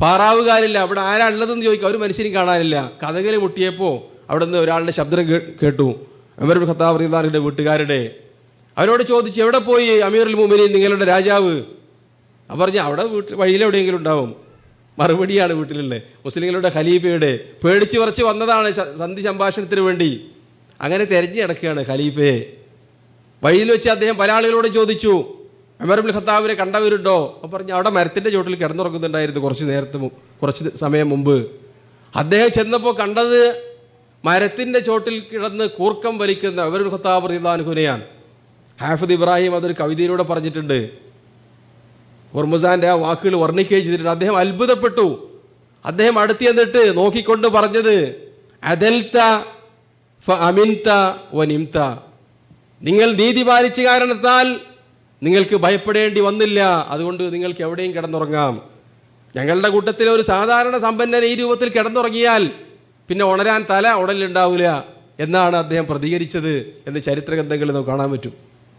പാറാവുകാരില്ല, അവിടെ ആരാ ഉള്ളതെന്ന് ചോദിക്കുക, ഒരു മനുഷ്യരും കാണാനില്ല. കഥകളി മുട്ടിയപ്പോൾ അവിടെ നിന്ന് ഒരാളുടെ ശബ്ദം കേട്ടു, ഉമർ ഇബ്നുൽ ഖത്താബ് റളിയല്ലാഹു അൻഹുവിന്റെ വീട്ടുകാരുടെ. അവരോട് ചോദിച്ചു, എവിടെ പോയി അമീറുൽ മുഅ്മിനീൻ, നിങ്ങളുടെ രാജാവ്? അവർ പറഞ്ഞു, അവിടെ വഴിയിലെവിടെയെങ്കിലും ഉണ്ടാവും. മറുപടിയാണ് വീട്ടിലുള്ളത്, മുസ്ലിങ്ങളുടെ ഖലീഫയുടെ. പേടിച്ച് വിറച്ച് വന്നതാണ് സന്ധി സംഭാഷണത്തിന് വേണ്ടി. അങ്ങനെ തെരഞ്ഞു നടക്കുകയാണ് ഖലീഫയെ. വഴിയിൽ വെച്ച് അദ്ദേഹം പല ആളുകളോട് ചോദിച്ചു, ഉമർ ഇബ്നുൽ ഖത്താബിനെ കണ്ടവരുണ്ടോ? അപ്പോൾ പറഞ്ഞു, അവിടെ മരത്തിൻ്റെ ചോട്ടിൽ കിടന്നുറങ്ങുന്നുണ്ടായിരുന്നു കുറച്ച് സമയം മുമ്പ്. അദ്ദേഹം ചെന്നപ്പോൾ കണ്ടത് മരത്തിൻ്റെ ചോട്ടിൽ കിടന്ന് കൂർക്കം വലിക്കുന്ന ഉമർ ഇബ്നുൽ ഖത്താബ് റളിയല്ലാഹു അൻഹുവിനെയാണ്. ഹാഫിദ് ഇബ്രാഹിം അതൊരു കവിതയിലൂടെ പറഞ്ഞിട്ടുണ്ട്. ഹുർമുസാന്റെ ആ വാക്കുകൾ വർണ്ണിക്കുകയും ചെയ്തിട്ടുണ്ട്. അദ്ദേഹം അത്ഭുതപ്പെട്ടു. അദ്ദേഹം അടുത്ത് ചെന്നിട്ട് നോക്കിക്കൊണ്ട് പറഞ്ഞത്, അദൽത ഫഅമിൻത വനിംത, നിങ്ങൾ നീതി പാലിച്ച കാരണത്താൽ നിങ്ങൾക്ക് ഭയപ്പെടേണ്ടി വന്നില്ല, അതുകൊണ്ട് നിങ്ങൾക്ക് എവിടെയും കിടന്നുറങ്ങാം. ഞങ്ങളുടെ കൂട്ടത്തിലെ ഒരു സാധാരണ സമ്പന്നൻ ഈ രൂപത്തിൽ കിടന്നുറങ്ങിയാൽ പിന്നെ ഉണരാൻ തല ഉടലുണ്ടാവില്ല എന്നാണ് അദ്ദേഹം പ്രതികരിച്ചത് എന്ന് ചരിത്ര ഗ്രന്ഥങ്ങളിൽ നമുക്ക് കാണാൻ പറ്റും.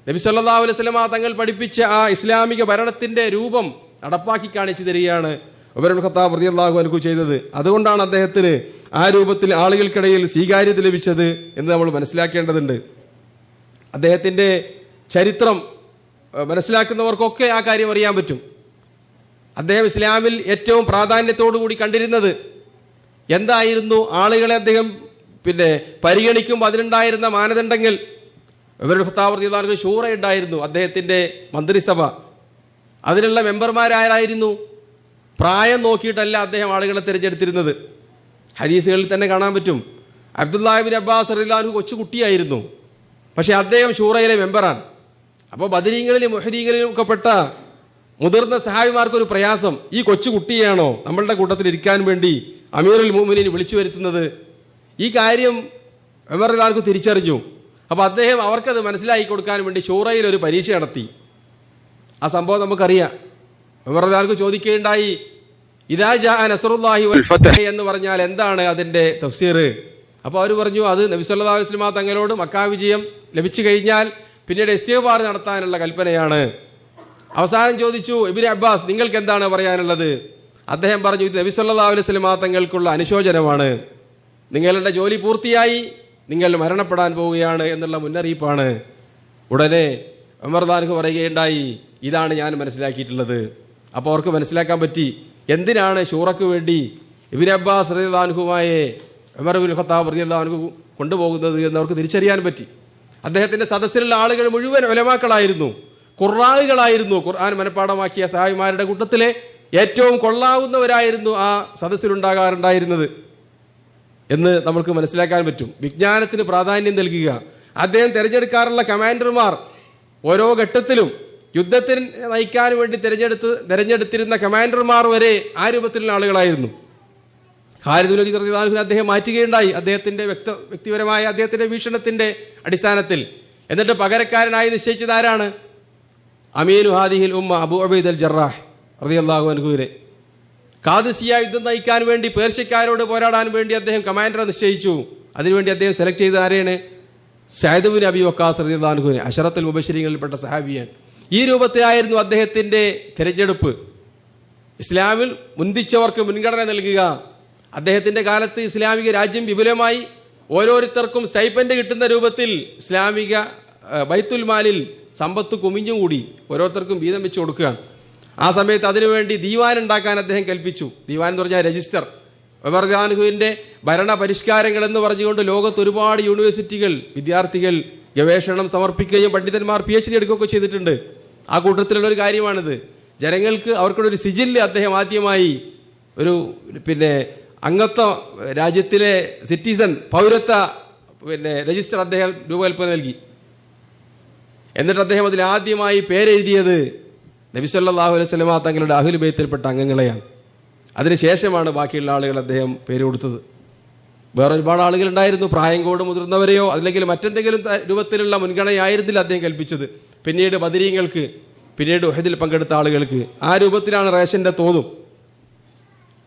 നബി സല്ലല്ലാഹു അലൈഹി വസല്ലം തങ്ങൾ പഠിപ്പിച്ച ആ ഇസ്ലാമിക ഭരണത്തിന്റെ രൂപം നടപ്പാക്കി കാണിച്ചു തരികയാണ് ഉമർ ഇബ്നുൽ ഖത്താബ് റളിയല്ലാഹു അൻഹു ചെയ്തത്. അതുകൊണ്ടാണ് അദ്ദേഹത്തിന് ആ രൂപത്തിൽ ആളുകൾക്കിടയിൽ സ്വീകാര്യത ലഭിച്ചത് എന്ന് നമ്മൾ മനസ്സിലാക്കേണ്ടതുണ്ട്. അദ്ദേഹത്തിന്റെ ചരിത്രം മനസ്സിലാക്കുന്നവർക്കൊക്കെ ആ കാര്യം അറിയാൻ പറ്റും. അദ്ദേഹം ഇസ്ലാമിൽ ഏറ്റവും പ്രാധാന്യത്തോടു കൂടി കണ്ടിരുന്നത് എന്തായിരുന്നു? ആളുകളെ അദ്ദേഹം പരിഗണിക്കുമ്പോൾ അതിനുണ്ടായിരുന്ന മാനദണ്ഡങ്ങൾ, ഉമർ ഖത്താബ് റളിയല്ലാഹു അൻഹു ഷൂറ ഉണ്ടായിരുന്നു, അദ്ദേഹത്തിൻ്റെ മന്ത്രിസഭ. അതിലുള്ള മെമ്പർമാരായിരുന്നു. പ്രായം നോക്കിയിട്ടല്ല അദ്ദേഹം ആളുകളെ തിരഞ്ഞെടുത്തിരുന്നത്. ഹദീസുകളിൽ തന്നെ കാണാൻ പറ്റും. അബ്ദുല്ലാഹി ഇബ്നു അബ്ബാസ് റളിയല്ലാഹു അൻഹു കൊച്ചുകുട്ടിയായിരുന്നു, പക്ഷേ അദ്ദേഹം ഷൂറയിലെ മെമ്പറാണ്. അപ്പോൾ ബദരീങ്ങളിലും മുഹദീങ്ങളിലും ഒക്കെ പെട്ട മുതിർന്ന സഹാബിമാർക്കൊരു പ്രയാസം, ഈ കൊച്ചുകുട്ടിയാണോ നമ്മളുടെ കൂട്ടത്തിൽ ഇരിക്കാൻ വേണ്ടി അമീറുൽ മുഅ്മിനീൻ വിളിച്ചു വരുത്തുന്നത്? ഈ കാര്യം ഉമർ റളിയല്ലാഹു അൻഹു തിരിച്ചറിഞ്ഞു. അപ്പോൾ അദ്ദേഹം അവർക്കത് മനസ്സിലാക്കി കൊടുക്കാൻ വേണ്ടി ഷൂറയിൽ ഒരു പരീക്ഷ നടത്തി. ആ സംഭവം നമുക്കറിയാം. ഉമർ റളിയല്ലാഹു അൻഹു ചോദിക്കുകയുണ്ടായി, ഇദാ ജാഅ നസ്റുല്ലാഹി വൽ ഫത്ഹ് എന്ന് പറഞ്ഞാൽ എന്താണ് അതിൻ്റെ തഫ്സീർ? അപ്പോൾ അവർ പറഞ്ഞു, അത് നബി സല്ലല്ലാഹു അലൈഹി വസല്ലം തങ്ങളോട് മക്കാ വിജയം ലഭിച്ചു കഴിഞ്ഞാൽ പിന്നീട് ഇസ്തിഗ്ഫാർ നടത്താനുള്ള കൽപ്പനയാണ്. അവസാനം ചോദിച്ചു, ഇബ്നു അബ്ബാസ് നിങ്ങൾക്ക് എന്താണ് പറയാനുള്ളത്? അദ്ദേഹം പറഞ്ഞു, ഇത് നബി സല്ലല്ലാഹു അലൈഹി വസല്ലം തങ്ങൾക്കുള്ള അനുശോചനമാണ്. നിങ്ങളുടെ ജോലി പൂർത്തിയായി, നിങ്ങൾ മരണപ്പെടാൻ പോവുകയാണ് എന്നുള്ള മുന്നറിയിപ്പാണ്. ഉടനെ ഉമർ റളിയല്ലാഹു അൻഹു പറയുകയുണ്ടായി, ഇതാണ് ഞാൻ മനസ്സിലാക്കിയിട്ടുള്ളത്. അപ്പോൾ അവർക്ക് മനസ്സിലാക്കാൻ പറ്റി എന്തിനാണ് ഷൂറയ്ക്ക് വേണ്ടി ഇബ്നു അബ്ബാസ് റളിയല്ലാഹു അൻഹുമായെ ഉമർ ഇബ്നുൽ ഖത്താബ് റളിയല്ലാഹു അൻഹു കൊണ്ടുപോകുന്നത് എന്നവർക്ക് തിരിച്ചറിയാൻ പറ്റി. അദ്ദേഹത്തിൻ്റെ സദസ്സിലുള്ള ആളുകൾ മുഴുവൻ ഉലമാക്കളായിരുന്നു, ഖുർആനുകളായിരുന്നു. ഖുർആൻ മനഃപ്പാഠമാക്കിയ സഹായിമാരുടെ കൂട്ടത്തിലെ ഏറ്റവും കൊള്ളാവുന്നവരായിരുന്നു ആ സദസ്സിലുണ്ടാകാറുണ്ടായിരുന്നത് എന്ന് നമ്മൾക്ക് മനസ്സിലാക്കാൻ പറ്റും. വിജ്ഞാനത്തിന് പ്രാധാന്യം നൽകുക. അദ്ദേഹം തിരഞ്ഞെടുക്കാറുള്ള കമാൻഡർമാർ ഓരോ ഘട്ടത്തിലും യുദ്ധത്തിന് നയിക്കാൻ വേണ്ടി തിരഞ്ഞെടുത്തിരുന്ന കമാൻഡർമാർ വരെ ആ രൂപത്തിലുള്ള ആളുകളായിരുന്നു. ഖാലിദ് ബിൻ വലീദ് റളിയല്ലാഹു അൻഹു അദ്ദേഹം മാറ്റുകയുണ്ടായി, അദ്ദേഹത്തിൻ്റെ വ്യക്തിപരമായ അദ്ദേഹത്തിൻ്റെ വീക്ഷണത്തിൻ്റെ അടിസ്ഥാനത്തിൽ. എന്നിട്ട് പകരക്കാരനായി നിശ്ചയിച്ചത് ആരാണ്? അമീനു ഹാദിഹിൽ ഉമ്മ അബൂ ഉബൈദ അൽ ജറാഹ് റളിയല്ലാഹു അൻഹുവിനെ. ഖാദിസിയ യുദ്ധം നയിക്കാൻ വേണ്ടി പേർഷ്യക്കാരോട് പോരാടാൻ വേണ്ടി അദ്ദേഹം കമാൻഡറെ നിശ്ചയിച്ചു. അതിനുവേണ്ടി അദ്ദേഹം സെലക്ട് ചെയ്ത ആരെയാണ്? സഅദ് ഇബ്നു അബി വഖാസ് റളിയല്ലാഹു അൻഹുവിനെ, അശറത്തുൽ മുബശ്ശിരീങ്ങളിൽപ്പെട്ട സഹാബിയാണ്. ഈ രൂപത്തിലായിരുന്നു അദ്ദേഹത്തിൻ്റെ തിരഞ്ഞെടുപ്പ്. ഇസ്ലാമിൽ മുന്തിച്ചവർക്ക് മുൻഗണന നൽകുക. അദ്ദേഹത്തിൻ്റെ കാലത്ത് ഇസ്ലാമിക രാജ്യം വിപുലമായി, ഓരോരുത്തർക്കും സ്റ്റൈപ്പൻഡ് കിട്ടുന്ന രൂപത്തിൽ ഇസ്ലാമിക ബൈത്തുൽ മാലിൽ സമ്പത്ത് കുമിഞ്ഞുകൂടി ഓരോരുത്തർക്കും വീതം വെച്ച് കൊടുക്കുകയാണ്. ആ സമയത്ത് അതിനുവേണ്ടി ദീവാൻ ഉണ്ടാക്കാൻ അദ്ദേഹം കൽപ്പിച്ചു. ദീവാൻ എന്ന് പറഞ്ഞാൽ രജിസ്റ്റർ. ഉമർ റളിയല്ലാഹു അൻഹുവിൻ്റെ ഭരണ പരിഷ്കാരങ്ങൾ എന്ന് പറഞ്ഞുകൊണ്ട് ലോകത്ത് ഒരുപാട് യൂണിവേഴ്സിറ്റികൾ വിദ്യാർത്ഥികൾ ഗവേഷണം സമർപ്പിക്കുകയും പണ്ഡിതന്മാർ PhD എടുക്കുകയൊക്കെ ചെയ്തിട്ടുണ്ട്. ആ കൂട്ടത്തിലുള്ള ഒരു കാര്യമാണിത്. ജനങ്ങൾക്ക് അവർക്കൊരു സിജില് അദ്ദേഹം ആദ്യമായി ഒരു അംഗത്വ രാജ്യത്തിലെ സിറ്റിസൺ പൗരത്വ രജിസ്റ്റർ അദ്ദേഹം രൂപകൽപ്പന നൽകി. എന്നിട്ട് അദ്ദേഹം അതിൽ ആദ്യമായി പേരെഴുതിയത് നബി സല്ലല്ലാഹു അലൈഹി വസല്ലം തങ്ങളുടെ അഹ്ലു ബൈത്തിൽപ്പെട്ട അംഗങ്ങളെയാണ്. അതിനുശേഷമാണ് ബാക്കിയുള്ള ആളുകൾ അദ്ദേഹം പേര് കൊടുത്തത്. വേറെ ഒരുപാട് ആളുകളുണ്ടായിരുന്നു, പ്രായം കൂടെ മുതിർന്നവരെയോ അല്ലെങ്കിൽ മറ്റെന്തെങ്കിലും രൂപത്തിലുള്ള മുൻഗണനയായിരുന്നില്ല അദ്ദേഹം കൽപ്പിച്ചത്. പിന്നീട് ബദരീങ്ങൾക്ക്, പിന്നീട് ഉഹദിൽ പങ്കെടുത്ത ആളുകൾക്ക് ആ രൂപത്തിലാണ് റേഷന്റെ തോതും.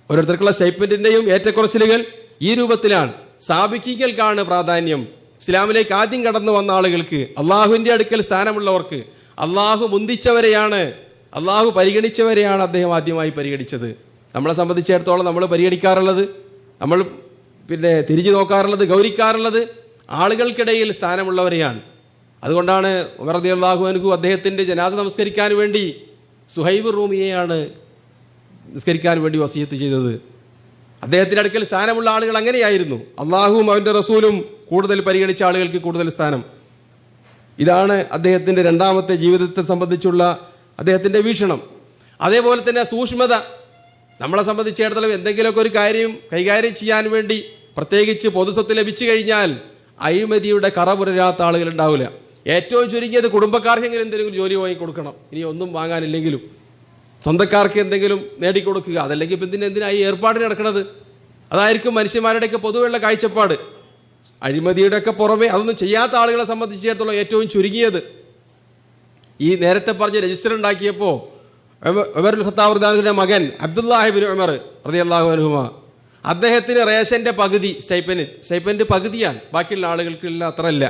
ഓരോരുത്തർക്കുള്ള സ്റ്റൈപ്പൻഡിന്റെയും ഏറ്റക്കുറച്ചിലുകൾ ഈ രൂപത്തിലാണ്. സാബിക്കീകൾക്കാണ് പ്രാധാന്യം. ഇസ്ലാമിലേക്ക് ആദ്യം കടന്നു വന്ന ആളുകൾക്ക്, അള്ളാഹുവിൻ്റെ അടുക്കൽ സ്ഥാനമുള്ളവർക്ക്, അള്ളാഹു മുന്തിച്ചവരെയാണ്, അള്ളാഹു പരിഗണിച്ചവരെയാണ് അദ്ദേഹം ആദ്യമായി പരിഗണിച്ചത്. നമ്മളെ സംബന്ധിച്ചിടത്തോളം നമ്മൾ പരിഗണിക്കാറുള്ളത്, നമ്മൾ തിരിഞ്ഞു നോക്കാറുള്ളത്, ഗൗരിക്കാറുള്ളത് ആളുകൾക്കിടയിൽ സ്ഥാനമുള്ളവരെയാണ്. അതുകൊണ്ടാണ് ഉമർ റളിയല്ലാഹു അൻഹു അദ്ദേഹത്തിൻ്റെ ജനാസ നമസ്കരിക്കാൻ വേണ്ടി സുഹൈബ് റൂമിയെയാണ് നിസ്കരിക്കാൻ വേണ്ടി വസിയത്ത് ചെയ്തത്. അദ്ദേഹത്തിൻ്റെ അടുക്കൽ സ്ഥാനമുള്ള ആളുകൾ അങ്ങനെയായിരുന്നു. അള്ളാഹുവും അവൻ്റെ റസൂലും കൂടുതൽ പരിഗണിച്ച ആളുകൾക്ക് കൂടുതൽ സ്ഥാനം. ഇതാണ് അദ്ദേഹത്തിൻ്റെ രണ്ടാമത്തെ ജീവിതത്തെ സംബന്ധിച്ചുള്ള അദ്ദേഹത്തിൻ്റെ വീക്ഷണം. അതേപോലെ തന്നെ സൂക്ഷ്മത. നമ്മളെ സംബന്ധിച്ചിടത്തോളം എന്തെങ്കിലുമൊക്കെ ഒരു കാര്യം കൈകാര്യം ചെയ്യാൻ വേണ്ടി, പ്രത്യേകിച്ച് പൊതുസ്വത്ത് ലഭിച്ചു കഴിഞ്ഞാൽ അഴിമതിയുടെ കറ പുരരാത്ത ആളുകൾ ഉണ്ടാവില്ല. ഏറ്റവും ചുരുങ്ങിയത് കുടുംബക്കാർക്കെങ്കിലും എന്തെങ്കിലും ജോലി വാങ്ങി കൊടുക്കണം, ഇനി ഒന്നും വാങ്ങാനില്ലെങ്കിലും സ്വന്തക്കാർക്ക് എന്തെങ്കിലും നേടിക്കൊടുക്കുക. അതല്ലെങ്കിൽ ഇപ്പം എന്തിനായി ഏർപ്പാടിന് നടക്കുന്നത്? അതായിരിക്കും മനുഷ്യന്മാരുടെയൊക്കെ പൊതുവെയുള്ള കാഴ്ചപ്പാട്. അഴിമതിയുടെയൊക്കെ പുറമെ അതൊന്നും ചെയ്യാത്ത ആളുകളെ സംബന്ധിച്ചിടത്തോളം ഏറ്റവും ചുരുങ്ങിയത്. ഈ നേരത്തെ പറഞ്ഞ രജിസ്റ്റർ ഉണ്ടാക്കിയപ്പോൾ ഉമർ ഇബ്നുൽ ഖത്താബ് റളിയല്ലാഹു അൻഹുവിന്റെ മകൻ അബ്ദുല്ലാഹി ഇബ്നു ഉമർ റളിയല്ലാഹു അൻഹുമാ, അദ്ദേഹത്തിന് റേഷന്റെ പകുതി സ്റ്റൈപ്പൻഡ് പകുതിയാണ്, ബാക്കിയുള്ള ആളുകൾക്കുള്ള അത്ര ഇല്ല.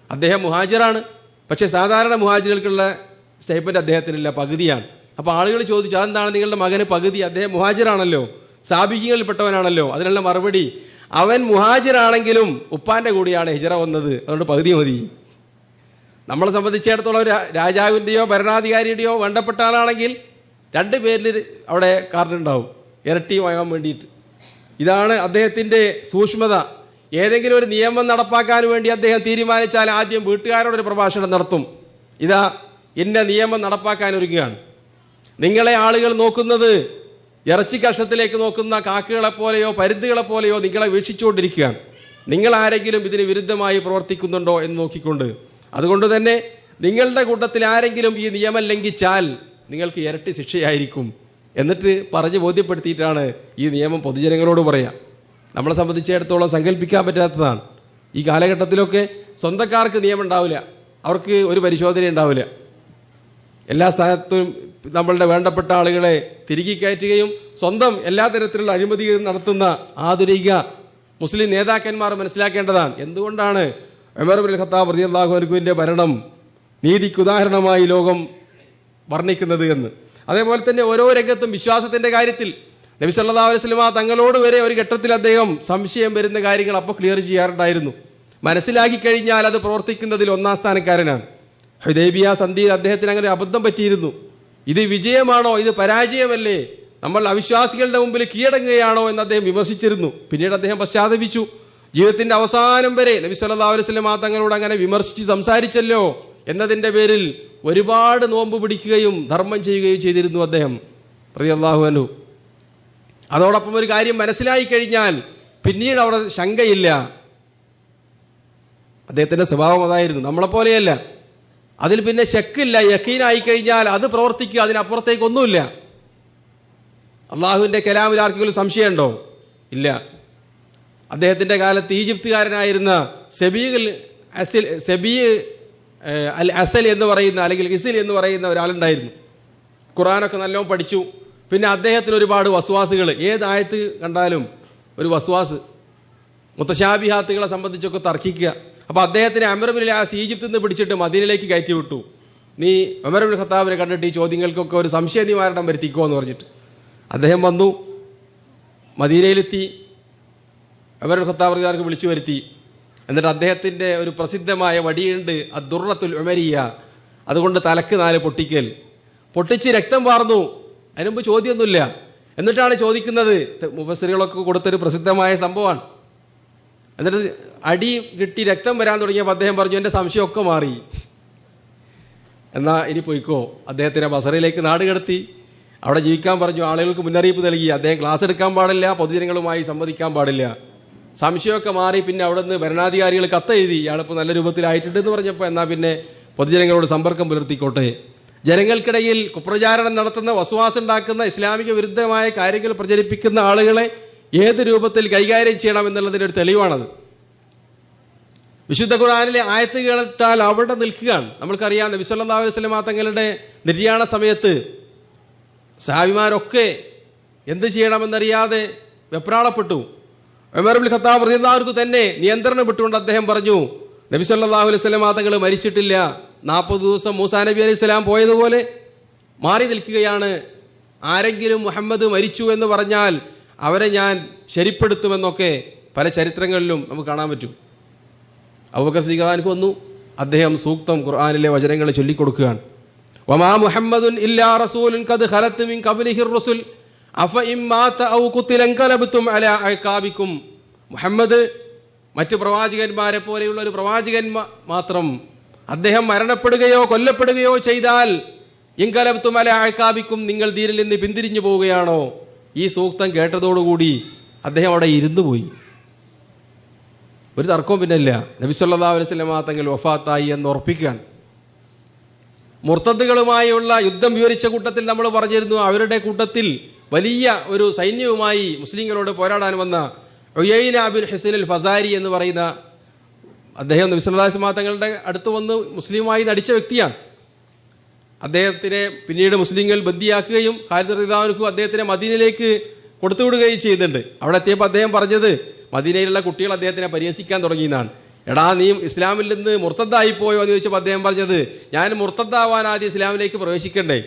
അദ്ദേഹം മുഹാജിറാണ്, പക്ഷേ സാധാരണ മുഹാജിറുകൾക്കുള്ള സ്റ്റൈപ്പൻഡ് അദ്ദേഹത്തിനില്ല, പകുതിയാണ്. അപ്പോൾ ആളുകൾ ചോദിച്ചു, അതെന്താണ് നിങ്ങളുടെ മകന് പകുതി? അദ്ദേഹം മുഹാജിറാണല്ലോ, സാബിഖീങ്ങളിൽപ്പെട്ടവനാണല്ലോ. അതിനുള്ള മറുപടി, അവൻ മുഹാജിറാണെങ്കിലും ഉപ്പാന്റെ കൂടിയാണ് ഹിജറ വന്നത്, അതുകൊണ്ട് പകുതി മതി. നമ്മളെ സംബന്ധിച്ചിടത്തോളം രാജാവിൻ്റെയോ ഭരണാധികാരിയുടെയോ വേണ്ടപ്പെട്ട ആളാണെങ്കിൽ 2 പേരിൽ അവിടെ കാർഡുണ്ടാവും, ഇരട്ടി വാങ്ങാൻ വേണ്ടിയിട്ട്. ഇതാണ് അദ്ദേഹത്തിൻ്റെ സൂക്ഷ്മത. ഏതെങ്കിലും ഒരു നിയമം നടപ്പാക്കാൻ വേണ്ടി അദ്ദേഹം തീരുമാനിച്ചാൽ ആദ്യം വീട്ടുകാരോടൊരു പ്രഭാഷണം നടത്തും. ഇതാ ഇന്ന നിയമം നടപ്പാക്കാൻ ഒരുങ്ങുകയാണ്. നിങ്ങളെ ആളുകൾ നോക്കുന്നത് ഇറച്ചി കഷത്തിലേക്ക് നോക്കുന്ന കാക്കകളെ പോലെയോ പരുന്തുകളെ പോലെയോ നിങ്ങളെ വീക്ഷിച്ചുകൊണ്ടിരിക്കുകയാണ്. നിങ്ങൾ ആരെങ്കിലും ഇതിന് വിരുദ്ധമായി പ്രവർത്തിക്കുന്നുണ്ടോ എന്ന് നോക്കിക്കൊണ്ട്. അതുകൊണ്ട് തന്നെ നിങ്ങളുടെ കൂട്ടത്തിൽ ആരെങ്കിലും ഈ നിയമം ലംഘിച്ചാൽ നിങ്ങൾക്ക് ഇരട്ടി ശിക്ഷയായിരിക്കും എന്നിട്ട് പറഞ്ഞ് ബോധ്യപ്പെടുത്തിയിട്ടാണ് ഈ നിയമം പൊതുജനങ്ങളോട് പറയാം. നമ്മളെ സംബന്ധിച്ചിടത്തോളം സങ്കല്പിക്കാൻ പറ്റാത്തതാണ്. ഈ കാലഘട്ടത്തിലൊക്കെ സ്വന്തക്കാർക്ക് നിയമം ഉണ്ടാവില്ല, അവർക്ക് ഒരു പരിശോധന ഉണ്ടാവില്ല. എല്ലാ സ്ഥാനത്തും നമ്മളുടെ വേണ്ടപ്പെട്ട ആളുകളെ തിരികെ കയറ്റുകയും സ്വന്തം എല്ലാ തരത്തിലുള്ള അഴിമതികളും നടത്തുന്ന ആധുനിക മുസ്ലിം നേതാക്കന്മാർ മനസ്സിലാക്കേണ്ടതാണ് എന്തുകൊണ്ടാണ് ഉമർ ഇബ്നുൽ ഖത്താബ് റളിയല്ലാഹു അൻഹുവിൻ്റെ ഭരണം നീതിക്ക് ഉദാഹരണമായി ലോകം വർണ്ണിക്കുന്നത് എന്ന്. അതേപോലെ തന്നെ ഓരോ രംഗത്തും വിശ്വാസത്തിൻ്റെ കാര്യത്തിൽ നബി സല്ലല്ലാഹു അലൈഹി വസല്ലമ തങ്ങളോട് വരെ ഒരു ഘട്ടത്തിൽ അദ്ദേഹം സംശയം വരുന്ന കാര്യങ്ങൾ അപ്പോൾ ക്ലിയർ ചെയ്യാറുണ്ടായിരുന്നു. മനസ്സിലാക്കി കഴിഞ്ഞാൽ അത് പ്രവർത്തിക്കുന്നതിൽ ഒന്നാം സ്ഥാനക്കാരനാണ്. ഹുദൈബിയ സന്ധിയിൽ അദ്ദേഹത്തിന് അങ്ങനെ അബദ്ധം പറ്റിയിരുന്നു. ഇത് വിജയമാണോ, ഇത് പരാജയമല്ലേ, നമ്മൾ അവിശ്വാസികളുടെ മുമ്പിൽ കീഴടങ്ങുകയാണോ എന്ന് അദ്ദേഹം വിമർശിച്ചിരുന്നു. പിന്നീട് അദ്ദേഹം പശ്ചാത്തപിച്ചു. ജീവിതത്തിന്റെ അവസാനം വരെ നബി സല്ലല്ലാഹു അലൈഹി വസല്ലം തങ്ങളോട് അങ്ങനെ വിമർശിച്ച് സംസാരിച്ചല്ലോ എന്നതിൻ്റെ പേരിൽ ഒരുപാട് നോമ്പ് പിടിക്കുകയും ധർമ്മം ചെയ്യുകയും ചെയ്തിരുന്നു അദ്ദേഹം റളിയല്ലാഹു അൻഹു. അതോടൊപ്പം ഒരു കാര്യം മനസ്സിലായി കഴിഞ്ഞാൽ പിന്നീട് അവിടെ ശങ്കയില്ല. അദ്ദേഹത്തിൻ്റെ സ്വഭാവം അതായിരുന്നു, നമ്മളെപ്പോലെയല്ല. അതിൽ പിന്നെ ശക്കില്ല, യഖീനായി കഴിഞ്ഞാൽ അത് പ്രവർത്തിക്കുക, അതിനപ്പുറത്തേക്കൊന്നുമില്ല. അള്ളാഹുവിൻ്റെ കലാമിൽ ആർക്കെങ്കിലും സംശയമുണ്ടോ? ഇല്ല. അദ്ദേഹത്തിൻ്റെ കാലത്ത് ഈജിപ്തുകാരനായിരുന്ന സെബീ അൽ അസൽ എന്ന് പറയുന്ന അല്ലെങ്കിൽ ഇസിൽ എന്ന് പറയുന്ന ഒരാളുണ്ടായിരുന്നു. ഖുർആനൊക്കെ നല്ലോണം പഠിച്ചു. പിന്നെ അദ്ദേഹത്തിന് ഒരുപാട് വസ്വാസുകൾ, ഏതായത്ത് കണ്ടാലും ഒരു വസ്വാസ്, മുത്തശാബിഹാത്തുകളെ സംബന്ധിച്ചൊക്കെ തർക്കിക്കുക. അപ്പോൾ അദ്ദേഹത്തിന് അമർ ഇബ്നുൽ ആസ് ഈജിപ്തിൽ നിന്ന് പിടിച്ചിട്ട് മദീനയിലേക്ക് കയറ്റി വിട്ടു. നീ ഉമർ ഇബ്നുൽ ഖത്താബിനെ കണ്ടിട്ട് ഈ ചോദ്യങ്ങൾക്കൊക്കെ ഒരു സംശയ നിവാരണം വരുത്തിക്കോ എന്ന് പറഞ്ഞിട്ട് അദ്ദേഹം വന്നു. മദീനയിലെത്തി. ഉമർ ഇബ്നുൽ ഖത്താബ് റളിയല്ലാഹു അൻഹു വിളിച്ചു വരുത്തി. എന്നിട്ട് അദ്ദേഹത്തിൻ്റെ ഒരു പ്രസിദ്ധമായ വടിയുണ്ട്, അദ്ദുർറത്തുൽ ഉമരിയ, അതുകൊണ്ട് തലക്ക് 4 പൊട്ടിക്കൽ, പൊട്ടിച്ച് രക്തം വാർന്നു. അതിനുമുമ്പ് ചോദ്യമൊന്നുമില്ല. എന്നിട്ടാണ് ചോദിക്കുന്നത്. മുഫസ്സിറുകളൊക്കെ കൊടുത്തൊരു പ്രസിദ്ധമായ സംഭവമാണ്. എന്നിട്ട് അടി കിട്ടി രക്തം വരാൻ തുടങ്ങിയപ്പോൾ അദ്ദേഹം പറഞ്ഞു, എൻ്റെ സംശയമൊക്കെ മാറി, എന്നാൽ ഇനി പോയിക്കോ. അദ്ദേഹത്തിനെ ബസറയിലേക്ക് നാട് കടത്തി. അവിടെ ജീവിക്കാൻ പറഞ്ഞു. ആളുകൾക്ക് മുന്നറിയിപ്പ് നൽകി, അദ്ദേഹം ക്ലാസ് എടുക്കാൻ പാടില്ല, പൊതുജനങ്ങളുമായി സംവദിക്കാൻ പാടില്ല. സംശയമൊക്കെ മാറി. പിന്നെ അവിടെ നിന്ന് ഭരണാധികാരികൾ കത്തെഴുതി, ഇയാളിപ്പോൾ നല്ല രൂപത്തിലായിട്ടുണ്ടെന്ന് പറഞ്ഞപ്പോൾ എന്നാൽ പിന്നെ പൊതുജനങ്ങളോട് സമ്പർക്കം പുലർത്തിക്കോട്ടെ. ജനങ്ങൾക്കിടയിൽ കുപ്രചാരണം നടത്തുന്ന, വസ്വാസ് ഉണ്ടാക്കുന്ന, ഇസ്ലാമിക വിരുദ്ധമായ കാര്യങ്ങൾ പ്രചരിപ്പിക്കുന്ന ആളുകളെ ഏത് രൂപത്തിൽ കൈകാര്യം ചെയ്യണം എന്നുള്ളതിൻ്റെ ഒരു തെളിവാണത്. വിശുദ്ധ ഖുർആനിലെ ആയത്ത് കേട്ടാൽ അവിടെ നിൽക്കുകയാണ്. നമ്മൾക്കറിയാം നബി സല്ലല്ലാഹു അലൈഹി വസല്ലം തങ്ങളുടെ നിര്യാണ സമയത്ത് സഹാബിമാരൊക്കെ എന്ത് ചെയ്യണമെന്നറിയാതെ വെപ്രാളപ്പെട്ടു. ഉമർ ഇബ്നുൽ ഖത്താബ് റളിയല്ലാഹു അൻഹു തന്നെ നിയന്ത്രണം വിട്ടുകൊണ്ട് അദ്ദേഹം പറഞ്ഞു, നബി സല്ലല്ലാഹു അലൈഹി വസല്ലം തങ്ങൾ മരിച്ചിട്ടില്ല, 40 ദിവസം മൂസാ നബി അലൈഹി സ്വലാം പോയതുപോലെ മാറി നിൽക്കുകയാണ്. ആരെങ്കിലും മുഹമ്മദ് മരിച്ചു എന്ന് പറഞ്ഞാൽ അവരെ ഞാൻ ശരിപ്പെടുത്തുമെന്നൊക്കെ പല ചരിത്രങ്ങളിലും നമുക്ക് കാണാൻ പറ്റും. അബൂബക്കർ സിദ്ദീഖ് റളിയല്ലാഹു വന്നു. അദ്ദേഹം സൂക്തം ഖുർആനിലെ വചനങ്ങൾ ചൊല്ലിക്കൊടുക്കുകയാണ്. വമാ മുഹമ്മദുൻ ഇല്ലാ റസൂലുൻ ഖദ് ഖലത് മിൻ ഖബ്ലിഹിർ റസുൽ അഫ ഇൻ മാത ഔ ഖുതില അൻകലബ്തും അലാ അഖാബിക്കും. മുഹമ്മദ് മറ്റു പ്രവാചകന്മാരെ പോലെയുള്ള ഒരു പ്രവാചകൻ മാത്രം. അദ്ദേഹം മരണപ്പെടുകയോ കൊല്ലപ്പെടുകയോ ചെയ്താൽ ഇൻകലബ്തും അലാ അഖാബിക്കും, നിങ്ങൾ ദീനിൽ നിന്ന് പിന്തിരിഞ്ഞു പോവുകയാണോ? ഈ സൂക്തം കേട്ടതോടുകൂടി അദ്ദേഹം അവിടെ ഇരുന്നു പോയി. ഒരു തർക്കവും പിന്നില്ല. നബി സല്ലല്ലാഹു അലൈഹി വസല്ലം തങ്ങൾ വഫാത്തായി എന്ന് ഉറപ്പിക്കുകയാണ്. മുർത്തദ്ദുകളുമായുള്ള യുദ്ധം വിവരിച്ച കൂട്ടത്തിൽ നമ്മൾ പറഞ്ഞിരുന്നു, അവരുടെ കൂട്ടത്തിൽ വലിയ ഒരു സൈന്യവുമായി മുസ്ലിങ്ങളോട് പോരാടാൻ വന്ന ഉയൈന ബിൻ ഹുസൈൻ അൽ ഫസാരി എന്ന് പറയുന്ന അദ്ദേഹം നബി സല്ലല്ലാഹു അലൈഹി വസല്ലം തങ്ങളുടെ അടുത്ത് വന്ന് മുസ്ലിമായി നടിച്ച വ്യക്തിയാണ്. അദ്ദേഹത്തിനെ പിന്നീട് മുസ്ലിങ്ങൾ ബന്ദിയാക്കുകയും ഖാലിദ് റളിയല്ലാഹു അൻഹു അദ്ദേഹത്തിനെ മദീനയിലേക്ക് കൊടുത്തുവിടുകയും ചെയ്യുന്നുണ്ട്. അവിടെ എത്തിയപ്പോൾ അദ്ദേഹം പറഞ്ഞത്, മദീനയിലുള്ള കുട്ടികൾ അദ്ദേഹത്തിനെ പരിഹസിക്കാൻ തുടങ്ങിയെന്നാണ്. എടാ, നീ ഇസ്ലാമിൽ നിന്ന് മുർത്തദ്ദായിപ്പോയോ എന്ന് ചോദിച്ചപ്പോൾ അദ്ദേഹം പറഞ്ഞത്, ഞാൻ മുർത്തദ്ദാവാൻ ആദ്യം ഇസ്ലാമിലേക്ക് പ്രവേശിക്കണ്ടേ,